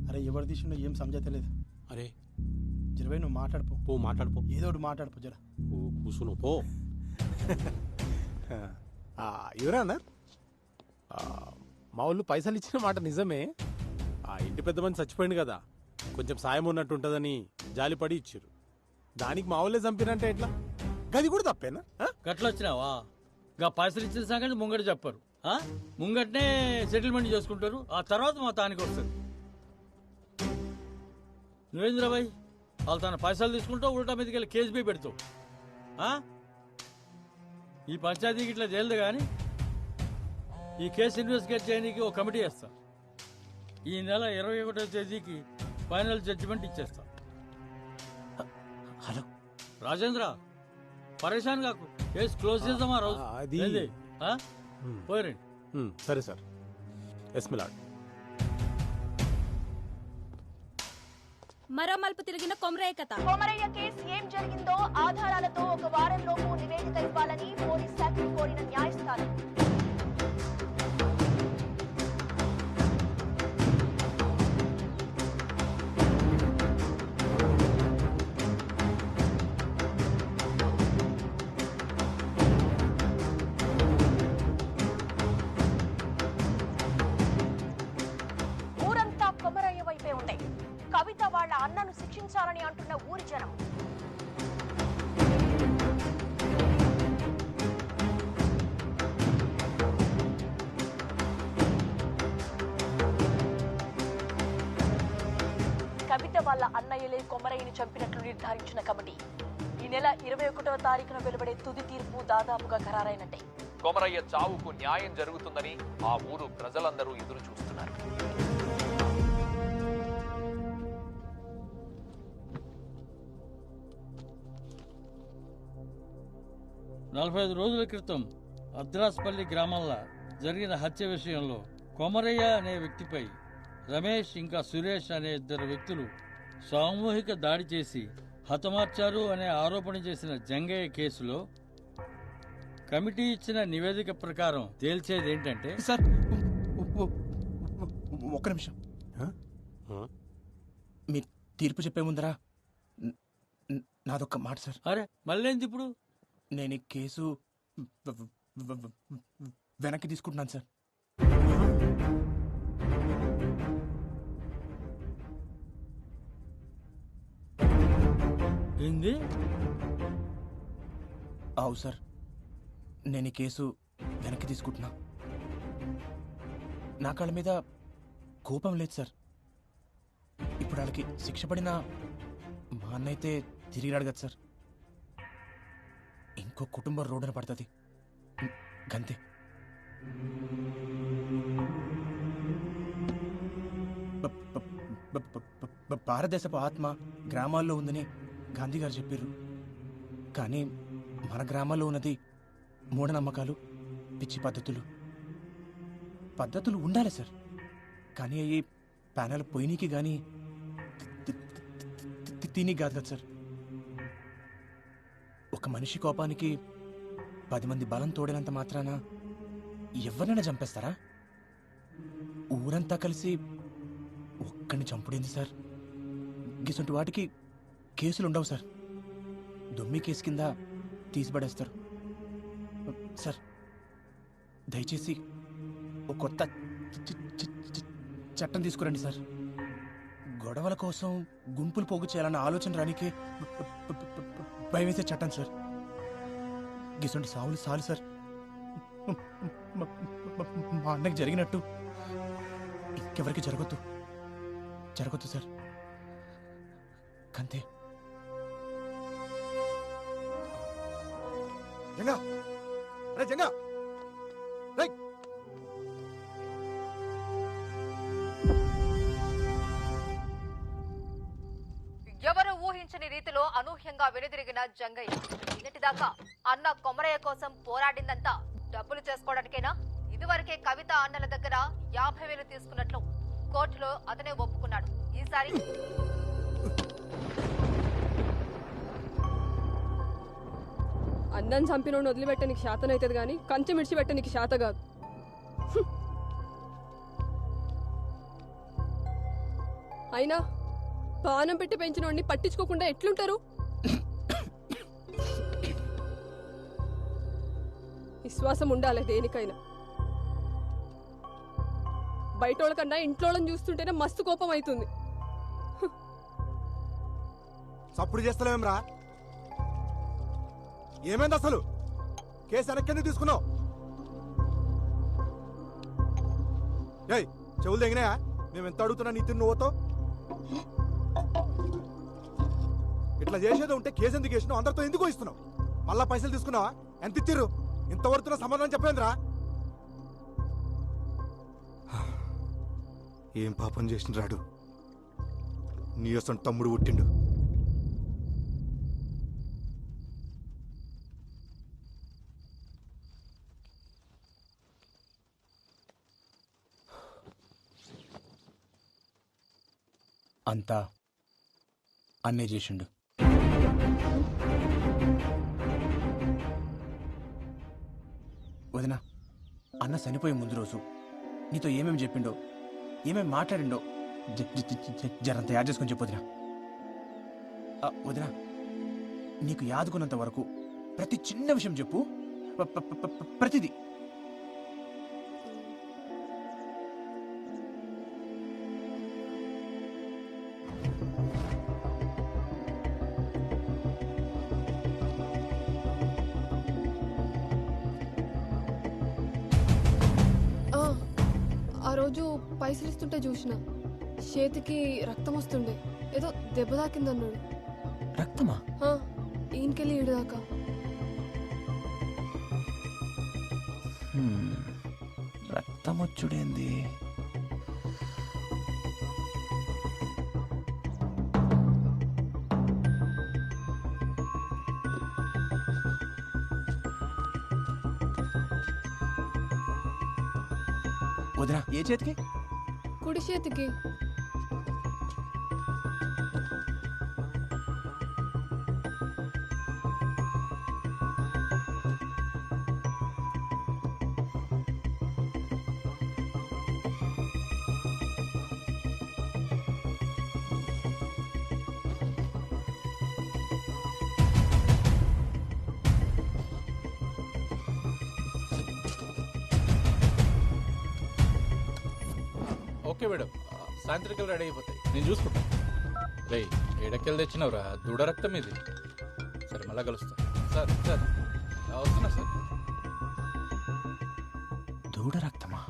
అరే ఎవరు తీసిండో ఏం సమజతలేదు. అరే జరవై నువ్వు మాట్లాడిపో. మాట్లాడిపో, ఏదో ఒకటి మాట్లాడిపో. జర కూర్చును పో. యువరానర్, మా వాళ్ళు పైసలు ఇచ్చిన మాట నిజమే. ఆ ఇంటి పెద్ద మంది చచ్చిపోయింది కదా, కొంచెం సాయం ఉన్నట్టు ఉంటుందని జాలిపడి ఇచ్చారు. దానికి మా వాళ్ళే చంపినంటే ఎట్లా? గది కూడా తప్పేనా? గట్ల వచ్చినావా? గా పైసలు ఇచ్చిన సంగతి ముంగట చెప్పరు. ముంగటనే సెటిల్మెంట్ చేసుకుంటారు. ఆ తర్వాత మా తానికి వస్తుంది. నువ్వేంద్రబాయ్ వాళ్ళు తన పైసలు తీసుకుంటావు, ఉల్టా మీదకి వెళ్ళి కేసు బీ పెడతావు. ఈ పంచాయతీకి ఇట్లా చేయలేదు కానీ ఈ కేసు ఇన్వెస్టిగేట్ చేయడానికి ఒక కమిటీ వేస్తా. ఈ నెల 21వ తేదీకి ఫైనల్ జడ్జిమెంట్ ఇచ్చేస్తా. హలో రాజేంద్ర, పరేషాన్ కాకు. కేసు క్లోజ్ చేద్దామా రోజు? పోయి సరే సార్. Yes my lord. మరో మలుపు తిరిగిన కొమరయ్య కథ. కొమరయ్య కేసు ఏం జరిగిందో ఆధారాలతో 1 వారంలోపు నివేదిక ఇవ్వాలని పోలీస్ శాఖను కోరిన న్యాయస్థానం. వాళ్ళ అన్నయ్యలే కొమరయ్యని చంపినట్లు నిర్ధారించిన కమిటీ ఈ నెల 21వ తారీఖున వెలువడే తుది తీర్పు దాదాపుగా ఖరారైనట్టే. కొమరయ్య చావుకు న్యాయం జరుగుతుందని ఆ ఊరు ప్రజలందరూ ఎదురు చూస్తున్నారు. నలభై 5 రోజుల క్రితం అద్రాస్పల్లి గ్రామంలో జరిగిన హత్య విషయంలో కొమరయ్య అనే వ్యక్తిపై రమేష్ ఇంకా సురేష్ అనే 2 వ్యక్తులు సామూహిక దాడి చేసి హతమార్చారు అనే ఆరోపణ చేసిన జంగయ్య కేసులో కమిటీ ఇచ్చిన నివేదిక ప్రకారం తేల్చేది ఏంటంటే సార్ ఒక్క నిమిషం. మీరు తీర్పు చెప్పే ముందరా నాదొక్క మాట సార్. అరే మళ్ళేంది ఇప్పుడు? నేను ఈ కేసు వెనక్కి తీసుకుంటున్నాను సార్. ఏంది? అవు సార్, నేను ఈ కేసు వెనక్కి తీసుకుంటున్నా. నా కాళ్ళ మీద కోపం లేదు సార్. ఇప్పుడు వాళ్ళకి శిక్ష పడినా మా అన్న అయితే తిరిగి రాడు కదా సార్. ఇంకో కుటుంబం రోడ్డున పడుతుంది గంతే. భారతదేశపు ఆత్మ గ్రామాల్లో ఉందని గాంధీ గారు చెప్పారు. కానీ మన గ్రామాల్లో ఉన్నది మూఢనమ్మకాలు, పిచ్చి పద్ధతులు ఉండాలి సార్. కానీ అవి ప్యానల్ పొయ్యికి కానీ తిని కాదు కదా సార్. ఒక మనిషి కోపానికి 10 మంది బలం తోడినంత మాత్రాన ఎవరినైనా చంపేస్తారా? ఊరంతా కలిసి ఒక్కడిని చంపుడేంది సార్? గిసంటి వాటికి కేసులు ఉండవు సార్. దొమ్మి కేసు కింద తీసిపడేస్తారు సార్. దయచేసి ఒక కొత్త చట్టం తీసుకురండి సార్. గొడవల కోసం గుంపులు పోగు చేయాలన్న ఆలోచన రానికి భయం వేసే చట్టం సార్. గిసంటి సావులు సాలు సార్. మా అన్నకి జరిగినట్టు ఇంకెవరికి జరగొద్దు సార్. కంతే. జంగా రే జంగా రే ఎవరు ఊహించని రీతిలో అనూహ్యంగా వెనుదిరిగిన జంగయ్య. నిన్నటిదాకా అన్న కొమరయ్య కోసం పోరాడిందంతా డబ్బులు చేసుకోవడానికేనా? ఇదివరకే కవిత అన్నల దగ్గర 50,000 తీసుకున్నట్లు కోర్టులో అతనే ఒప్పుకున్నాడు. ఈసారి అన్నం చంపినోడిని వదిలిపెట్టనికి శాతం అవుతుంది కానీ కంచె మిడిచిపెట్టనికి శాత కాదు. అయినా పానం పెట్టి పెంచినోడిని పట్టించుకోకుండా ఎట్లుంటారు? విశ్వాసం ఉండాలి దేనికైనా. బయటోళ్ళ కన్నా ఇంట్లోళ్ళని చూస్తుంటేనే మస్తు కోపం అవుతుంది. సప్పుడు చేస్తలేమరా? ఏమైంది అసలు? కేసు వెనక్కి తీసుకున్నావు? ఏయ్ చెవులు తెగినాయా? మేము ఎంత అడుగుతున్నా నీ తిన్ను ఓతో ఇట్లా చేసేది ఉంటే కేసు ఎందుకు వేసినావు? అందరితో ఎందుకు ఇస్తున్నావు? మళ్ళా పైసలు తీసుకున్నావా? ఎంత ఇచ్చిర్రు? ఇంతవరకు సమాధానం చెప్పలేదురా? ఏం పాపం చేసిన రాడు నీ అసలు తమ్ముడు పుట్టిండు. అంతా అన్నే చేసిండు. వదినా, అన్న చనిపోయే ముందు రోజు నీతో ఏమేమి చెప్పిండో, ఏమేమి మాట్లాడిండో జరంత యాడ్ చేసుకొని చెప్పు వదినా. వదినా, నీకు యాదుకున్నంత వరకు ప్రతి చిన్న విషయం చెప్పు. ప్రతిదీ. ఆ రోజు పైసలు ఇస్తుంటే చూసిన చేతికి రక్తం వస్తుండే. ఏదో దెబ్బ తాకిందన్నాడు. రక్తమా? ఈయనకెళ్ళి ఈడు దాకా. రక్తం వచ్చుడేంది? వదినా, ఏ చేతికి? కుడి చేతికి. ఓకే మేడం, సాయంత్రికలు రెడీ అయిపోతాయి, నేను చూసుకుంటాను. రే, ఏడకెళ్ళి తెచ్చినవరా? దూడ రక్తం ఇది. సరే, మళ్ళా కలుస్తా. సార్ సార్ వస్తున్నా సార్. దూడ రక్తమా?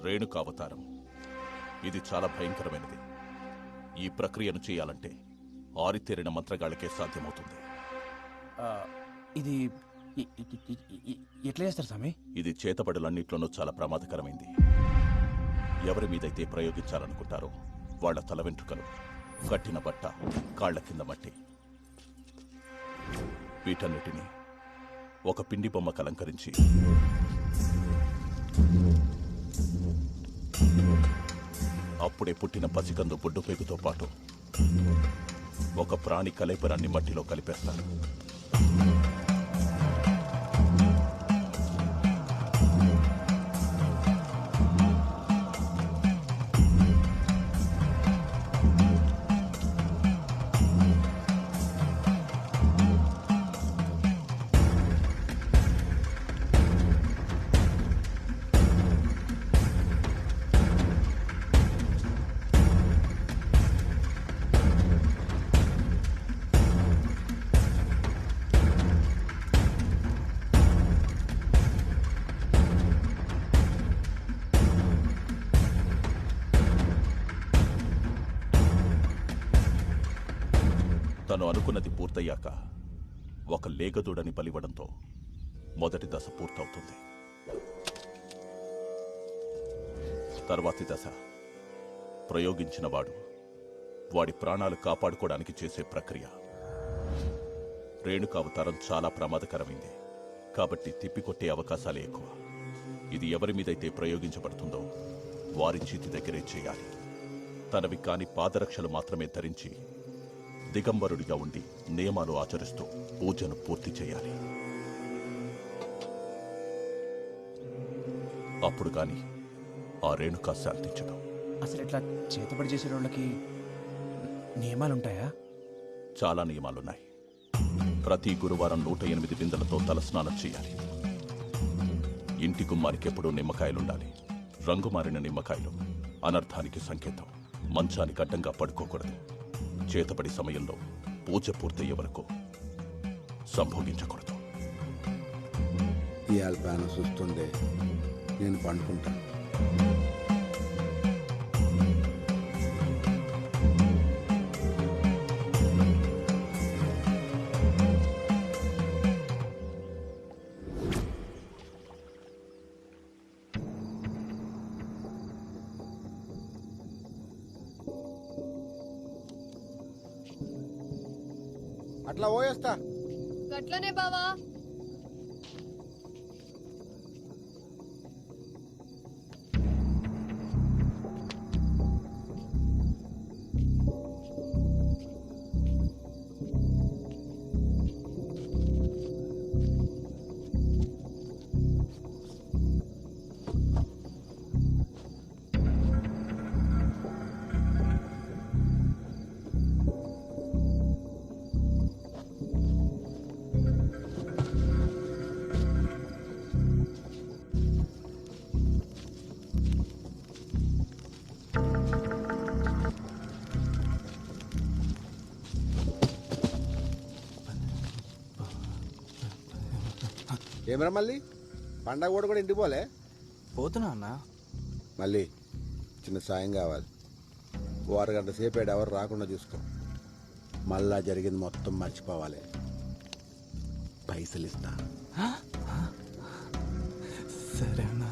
రేణుకావతారం ఇది చాలా భయంకరమైనది. ఈ ప్రక్రియను చేయాలంటే ఆరితేరిన మంత్రగాళ్ళకే సాధ్యమవుతుంది. ఇది ఎట్లా చేస్తారు స్వామి? ఇది చేతబడులన్నిట్లోనూ చాలా ప్రమాదకరమైంది. ఎవరి మీదైతే ప్రయోగించాలనుకుంటారో వాళ్ల తల వెంట్రుకలు, కట్టిన బట్ట, కాళ్ల కింద మట్టి, వీటన్నిటినీ ఒక పిండి బొమ్మకు అలంకరించి అప్పుడే పుట్టిన పసికందు బొడ్డు పేగుతో పాటు ఒక ప్రాణి కలేపరాన్ని మట్టిలో కలిపేస్తారు. తను అనుకున్నది పూర్తయ్యాక ఒక లేగదూడని బలివ్వడంతో మొదటి దశ పూర్తవుతుంది. తర్వాతి దశ ప్రయోగించిన వాడి ప్రాణాలు కాపాడుకోవడానికి చేసే ప్రక్రియ. రేణుకావతారం చాలా ప్రమాదకరమైంది కాబట్టి తిప్పికొట్టే అవకాశాలే ఎక్కువ. ఇది ఎవరి మీదైతే ప్రయోగించబడుతుందో వారి చేతి దగ్గరే చేయాలి. తనవి కాని పాదరక్షలు మాత్రమే ధరించి దిగంబరుడిగా ఉండి నియమాలు ఆచరిస్తూ పూజను పూర్తి చేయాలి. అప్పుడు కాని ఆ రేణుక శాంతించదు. అసలు ఇట్లా చేతబడి చేసే వాళ్ళకి నియమాలుంటాయా? చాలా నియమాలున్నాయి. ప్రతి గురువారం 108 బిందెలతో తలస్నానం చేయాలి. ఇంటి గుమ్మానికి ఎప్పుడూ నిమ్మకాయలుండాలి. రంగు మారిన నిమ్మకాయలు అనర్థానికి సంకేతం. మంచానికి అడ్డంగా పడుకోకూడదు. చేతబడి సమయంలో పూజ పూర్తయ్యే వరకు సంభోగించకూడదు. ఈ అల్పాన చూస్తుండే నేను పండుకుంటా. అట్లా పోయేస్తా. గట్లనే బావా. ఏమరా మళ్ళీ పండగ కూడా ఇంటికి పోలే? పోతున్నా అన్నా. మళ్ళీ చిన్న సాయం కావాలి. ఓ అరగంట సేపు ఎవరు రాకుండా చూసుకో. మళ్ళా జరిగింది మొత్తం మర్చిపోవాలి. పైసలు ఇస్తా. సరే అన్నా.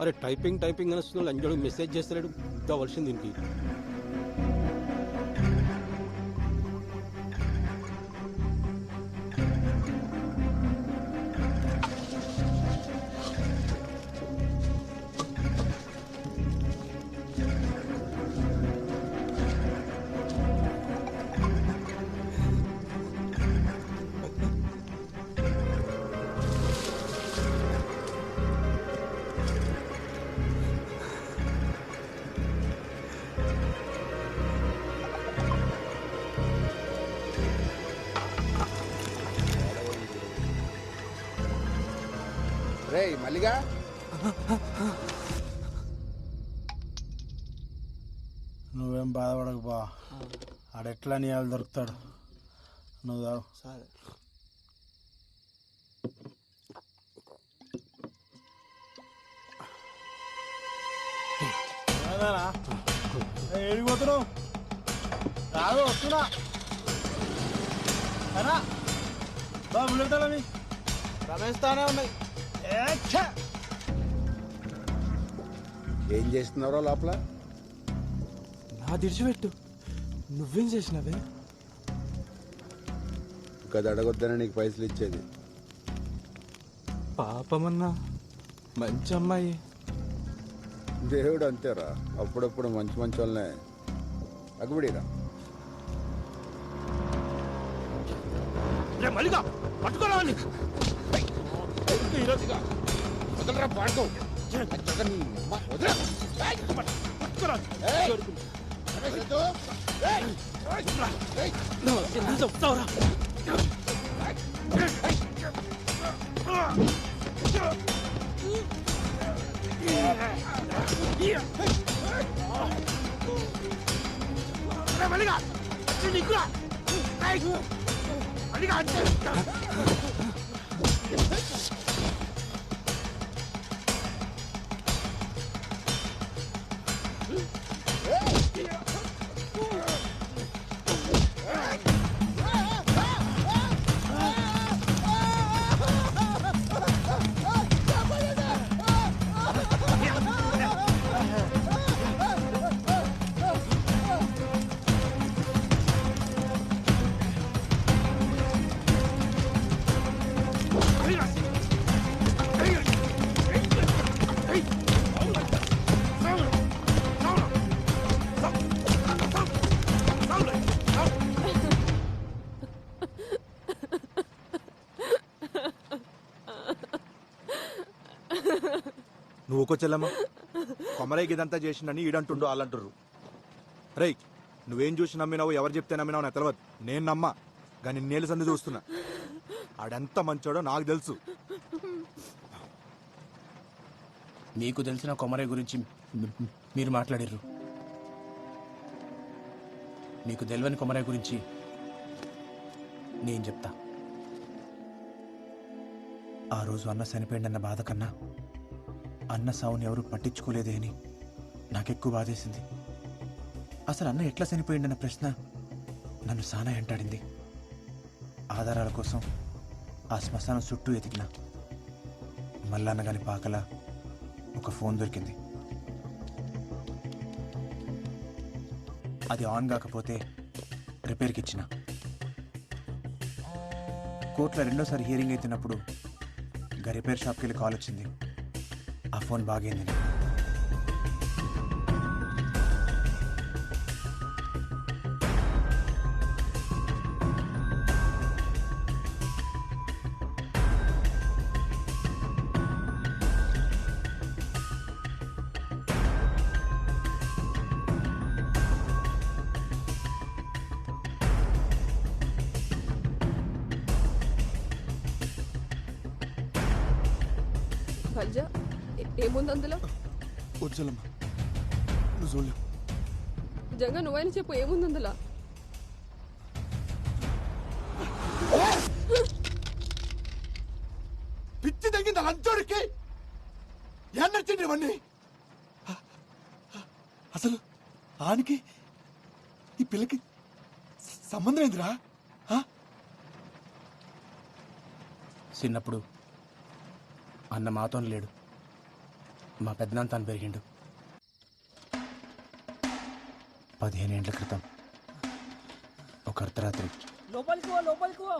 అరే టైపింగ్ అని వస్తున్నాడు, అంజడు మెసేజ్ చేస్తలేడు. కావాల్సింది దీనికి. రే మల్లిగా, నువ్వేం బాధపడకు బా. ఆడెట్లా నీ వాళ్ళు దొరుకుతాడు. నువ్వు తాగు. సరే. ఏడిపోతున్నావు? రాదు, వస్తున్నా. బా బుల్లెట్టాలని రమేష్ తానే ఉన్నాయి. ఏం చేస్తున్నారో లోపల? నా దిడిచిపెట్టు. నువ్వేం చేసినావే? గది అడగొద్దని నీకు పైసలు ఇచ్చేది. పాపమన్నా, మంచి అమ్మాయి. దేవుడు అంతేరా, అప్పుడప్పుడు మంచి మంచి వాళ్ళనే అగుబడిరా. మల్లిగా పట్టుకోరాని ఈరోజుగా వదలరా పాడుకో. చెప్తావురా. మల్లిగా నీకురా. మల్లిగా అంటే నువ్వు ఒక చెల్లమ్మ కొమరైకి ఇదంతా చేసిందని ఈడంటుండు వాళ్ళంటుర్రు. రేయ్, నువ్వేం చూసి నమ్మినావు, ఎవరు చెప్తే నమ్మినావు నాకు తెలియదు. నేను నమ్మా, కానీ నేలు సంది చూస్తున్నా. ఆడెంత మంచోడో నాకు తెలుసు. మీకు తెలిసిన కొమరయ్య గురించి మీరు మాట్లాడారు. మీకు తెలియని కొమరయ్య గురించి నేను చెప్తా. ఆ రోజు అన్న చనిపోయిందన్న బాధ కన్నా అన్న సావుని ఎవరు పట్టించుకోలేదే అని నాకెక్కువ బాధేసింది. అసలు అన్న ఎట్లా చనిపోయిందన్న ప్రశ్న నన్ను సానా వెంటాడింది. ఆధారాల కోసం ఆ శ్మశానం చుట్టూ ఎతికినా మల్లన్నగాని పాకల ఒక ఫోన్ దొరికింది. అది ఆన్ కాకపోతే రిపేర్కి ఇచ్చిన. కోర్టులో రెండోసారి హియరింగ్ అవుతున్నప్పుడు గా రిపేర్ షాప్కి వెళ్ళి కాల్ వచ్చింది. ఆ ఫోన్ బాగైంది. బల్జా ఏముంది అందులో? ఉజ్జలమ్మ నువ్వు చూడలేవు. నిజంగా నువ్వైనా చెప్పు, ఏముంది అందులో? పిచ్చి తగ్గింది లంచోడికి. ఎన్నొచ్చింది ఇవన్నీ? అసలు ఆనికి ఈ పిల్లకి సంబంధం ఏందిరా? చిన్నప్పుడు అన్న మాతో లేడు, మా పెద్దనాన్న తాను పెరిగిండు. 15 ఏళ్ల క్రితం ఒక అర్ధరాత్రి లోపలికి పో, లోపలికి పో.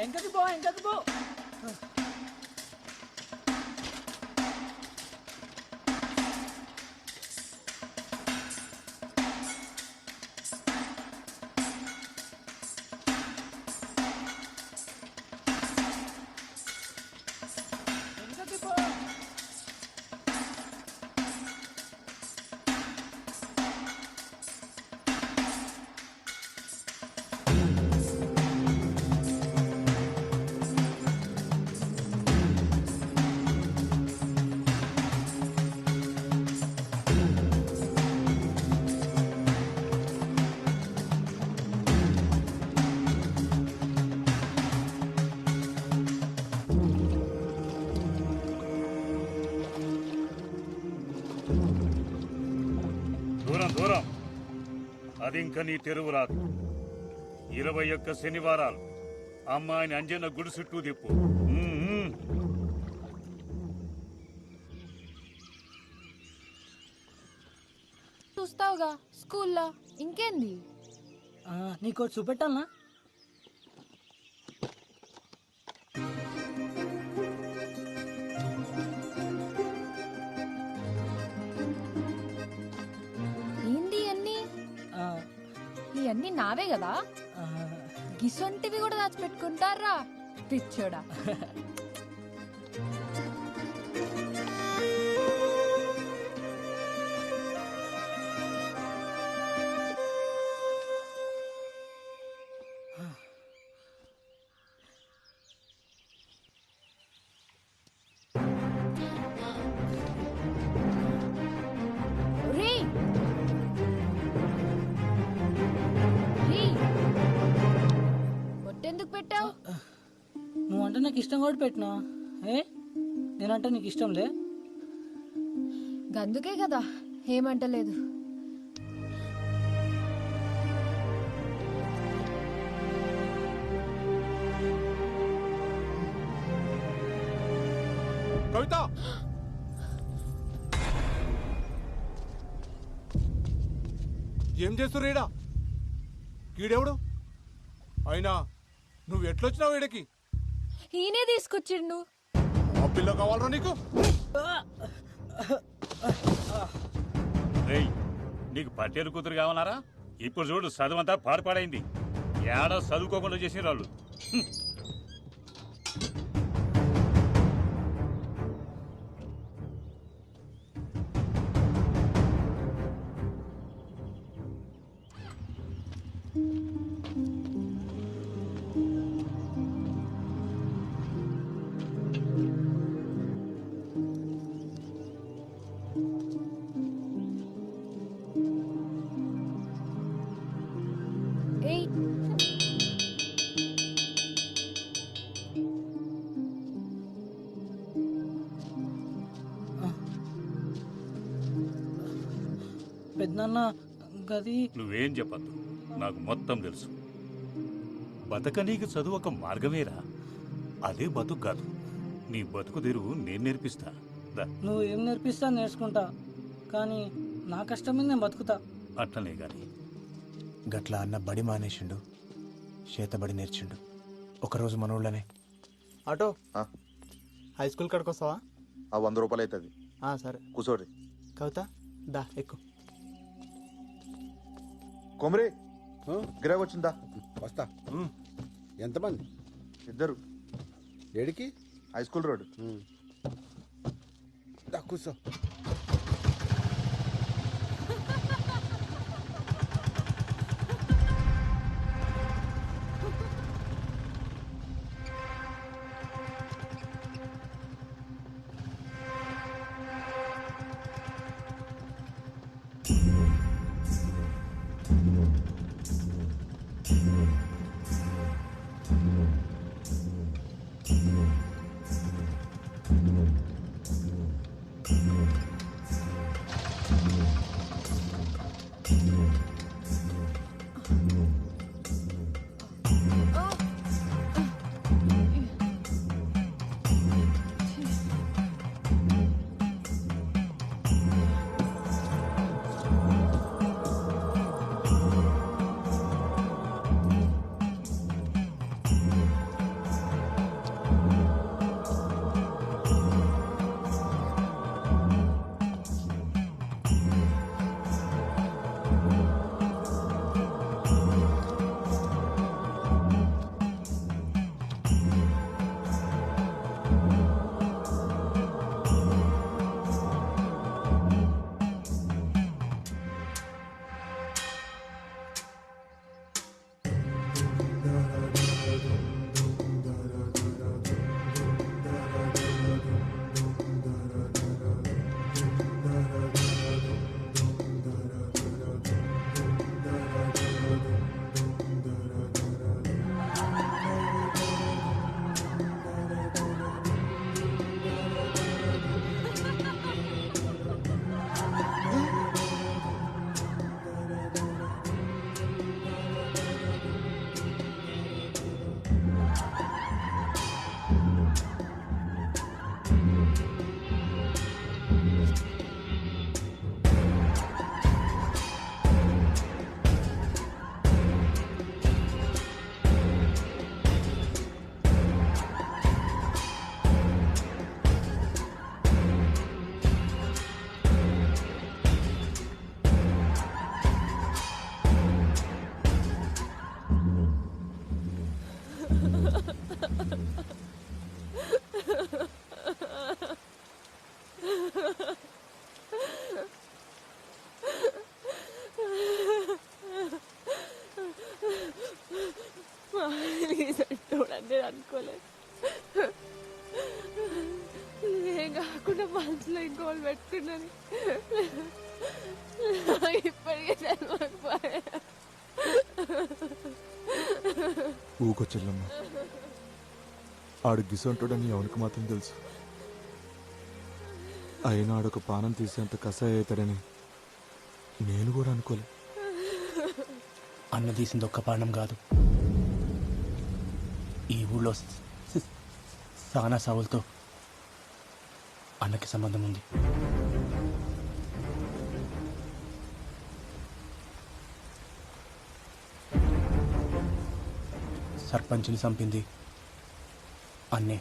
ఎంకకి పో, ఎంకకి పో. ఎంకకి పో. దూరం దూరం, అది ఇంక నీ తెరువు రాదు. 21 శనివారాలు అమ్మాయిని అంజన్న గుడి చుట్టూ తిప్పు. చూస్తావుగా స్కూల్లో ఇంకేంది? నీకు చూపెట్టాలనా? ఏంది అన్ని? ఇవన్నీ నావే కదా? గిసొంటివి కూడా దాచిపెట్టుకుంటారా పిచ్చోడా? ఎందుకు పెట్టావు? నువ్వంటే నాకు ఇష్టం కూడా పెట్టినా. నేనంటే నీకు ఇష్టం లే? గందుకే కదా ఏమంటలేదు. కవిత, ఏం చేస్తుర్రు ఈడ? కీడెవడు? అయినా నువ్వు ఎట్లొచ్చినావు ఈడకి? ఈయనే తీసుకొచ్చిండు. ఆ పిల్ల కావాలరా నీకు? రేయ్, నీకు పట్టేరు కూతురు కావాలరా? ఇప్పుడు చూడు, చదువంతా పాడుపాడైంది. ఏడా చదువుకోకుండా చేసిన వాళ్ళు. పెద్దనాన్న గది నువ్వేం చెప్పద్దు, నాకు మొత్తం తెలుసు. బతకనీకి చదువు ఒక మార్గమేరా, అదే బతుకు కాదు. నీ బతుకు తెరువు నేను నేర్పిస్తా. దా. నువ్వు ఏం నేర్పిస్తా నేర్చుకుంటా, కానీ నా కష్టం మీద నేను బతుకుతా. అట్లనే గాని గట్లా అన్న బడి మానేసిండు, చేతబడి నేర్చిండు. ఒకరోజు మన ఊళ్ళోనే ఆటో హై స్కూల్ కాడికి వస్తావా? 100 రూపాయలు అవుతుంది. సరే కూర్చోరి. కవిత దా ఎక్కు. కొమరి గిరాక్ వచ్చిందా? వస్తా. ఎంతమంది? 2. ఏడికి? High school road. దా కూర్చో. చూడండి అనుకోలేదు. ఏం కాకుండా మనసులో ఇంకోళ్ళు పెట్టుకున్నది ఇప్పటికే చదవకపోయా. ఊకొచ్చెల్లమ్మ, ఆడు గిసంటాడని ఎవరికి మాత్రం తెలుసు. అయినా ఆడొక పానం తీసేంత కసాయి అవుతాడని నేను కూడా అనుకోలే. అన్న తీసింది ఒక్క పానం కాదు, ఈ ఊళ్ళో సానా సావులతో అన్నకి సంబంధం ఉంది. సర్పంచ్ని చంపింది అన్నే.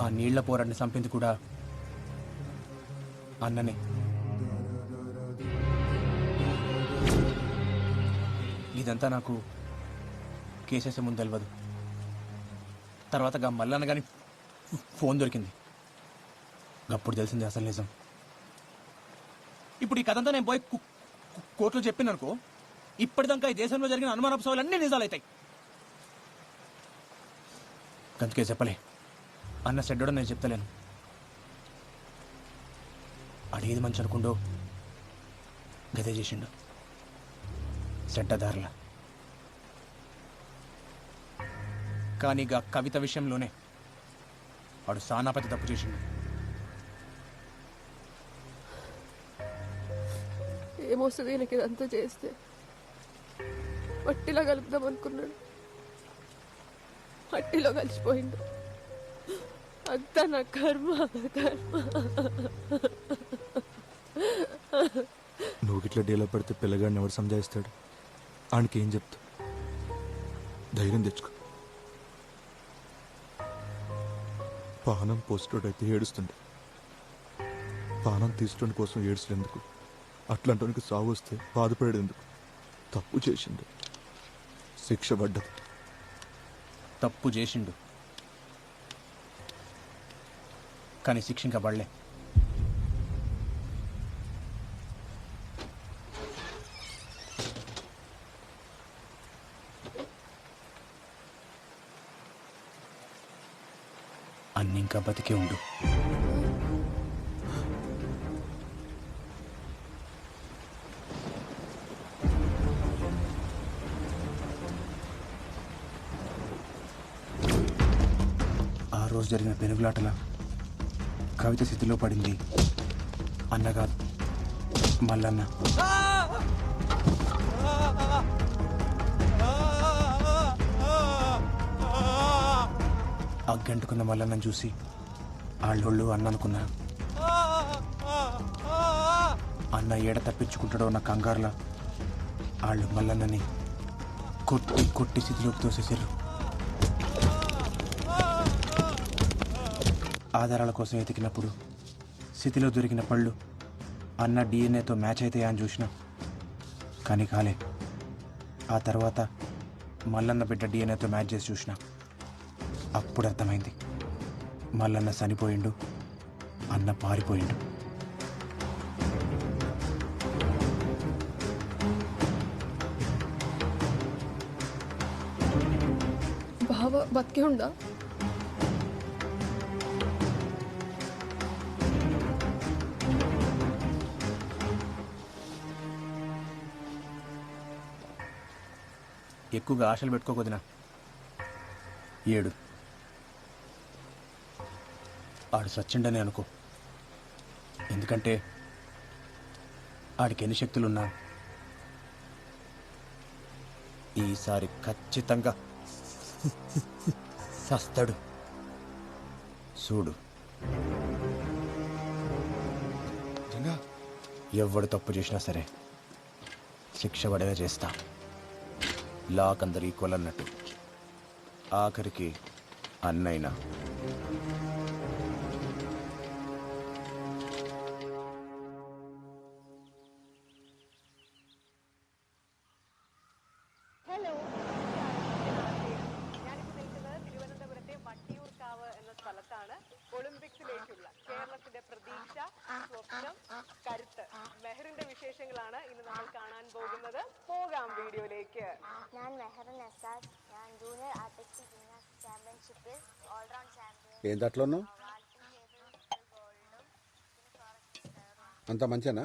ఆ నీళ్ల పోరాడిని చంపింది కూడా అన్ననే. ఇదంతా నాకు కేసేసే ముందు తెలియదు. తర్వాత మల్లన్న కానీ ఫోన్ దొరికింది, అప్పుడు తెలిసింది అసలు నిజం. ఇప్పుడు ఈ కథంతా నేను పోయి కోర్టులో చెప్పిననుకో, ఇప్పటిదాకా ఈ దేశంలో జరిగిన అనుమానపు అన్నీ నిజాలవుతాయి. అందుకే చెప్పలే. అన్న సెడ్డోడో నేను చెప్తలేను. అడిగేది మంచి అనుకుండో గదే చేసిండు సెడ్డదారుల. కానీ ఇక కవిత విషయంలోనే వాడు సానాపతి తప్పు చేసిండు. ఏమొస్తుంది ఈయనకి ఇదంతా చేస్తే? మట్టిలో కలుపుదాం అనుకున్నాడు, మట్టిలో కలిసిపోయిండు. అంతా నా కర్మ కర్మ. నువ్వు ఇట్లా డీలో పడితే పిల్లగాడిని ఎవరు సంజాయిస్తాడు? ఆయనకి ఏం చెప్తా? ధైర్యం తెచ్చుకో. పానం పోస్టోడైతే ఏడుస్తుండే, పానం తీసుకోవడం కోసం ఏడుచులేందుకు? అట్లాంటి సాగు వస్తే బాధపడేందుకు? తప్పు చేసిండు, శిక్ష పడ్డది. తప్పు చేసిండు కానీ శిక్ష ఇంకా పడలే. అన్ని ఇంకా బతికే ఉండు. ఆ రోజు జరిగిన పెనుగులాటల కవిత స్థితిలో పడింది అన్న కాదు, మల్లన్న. అగ్గంటుకున్న మల్లన్నను చూసి ఆళ్ళోళ్ళు అన్న అనుకున్నారు. అన్న ఏడ తప్పించుకుంటాడో నా కంగారులా వాళ్ళు మల్లన్నని కొట్టి కొట్టి స్థితిలోకి తోసేసారు. ఆధారాల కోసం ఎతికినప్పుడు స్థితిలో దొరికిన పళ్ళు అన్న డిఎన్ఏతో మ్యాచ్ అవుతాయా అని చూసినా, కానీ కాలే. ఆ తర్వాత మల్లన్న బిడ్డ డిఎన్ఏతో మ్యాచ్ చేసి చూసినా, అప్పుడు అర్థమైంది మల్లన్న చనిపోయిండు, అన్న పారిపోయిండు. బావ బతికే ఉందా? ఎక్కువగా ఆశలు పెట్టుకోకొదినా. ఏడు ఆడు సచ్చిండని అనుకో, ఎందుకంటే ఆడికి ఎన్ని శక్తులున్నా ఈసారి ఖచ్చితంగా సస్తాడు. చూడు, ఎవడు తప్పు చేసినా సరే శిక్ష పడేలా చేస్తా. లాక్ అందరు ఈక్వల్ అన్నట్టు, ఆఖరికి అన్నైనా. തിരുവനന്തപുരത്തെ വട്ടിയൂർക്കാവ് എന്ന സ്ഥലത്താണ് ഒളിമ്പിക്സിലേക്കുള്ള കേരളത്തിന്റെ പ്രതീക്ഷ, സ്വപ്നം, കരുത്ത് മെഹറിന്റെ വിശേഷങ്ങളാണ് ഇന്ന് നമ്മൾ കാണാൻ പോകുന്നത്. പോകാം വീഡിയോയിലേക്ക്. ഞാൻ മെഹറിൻ എസാദ്. ഞാൻ ജൂനിയർ ആർട്ടിസ്റ്റിക് ജിംനാസ്റ്റിക് ചാമ്പ്യൻഷിപ്പിൽ ഓൾറൗണ്ട് ചാമ്പ്യൻ. ఏం దాంట్లోనూ అంత మంచినా?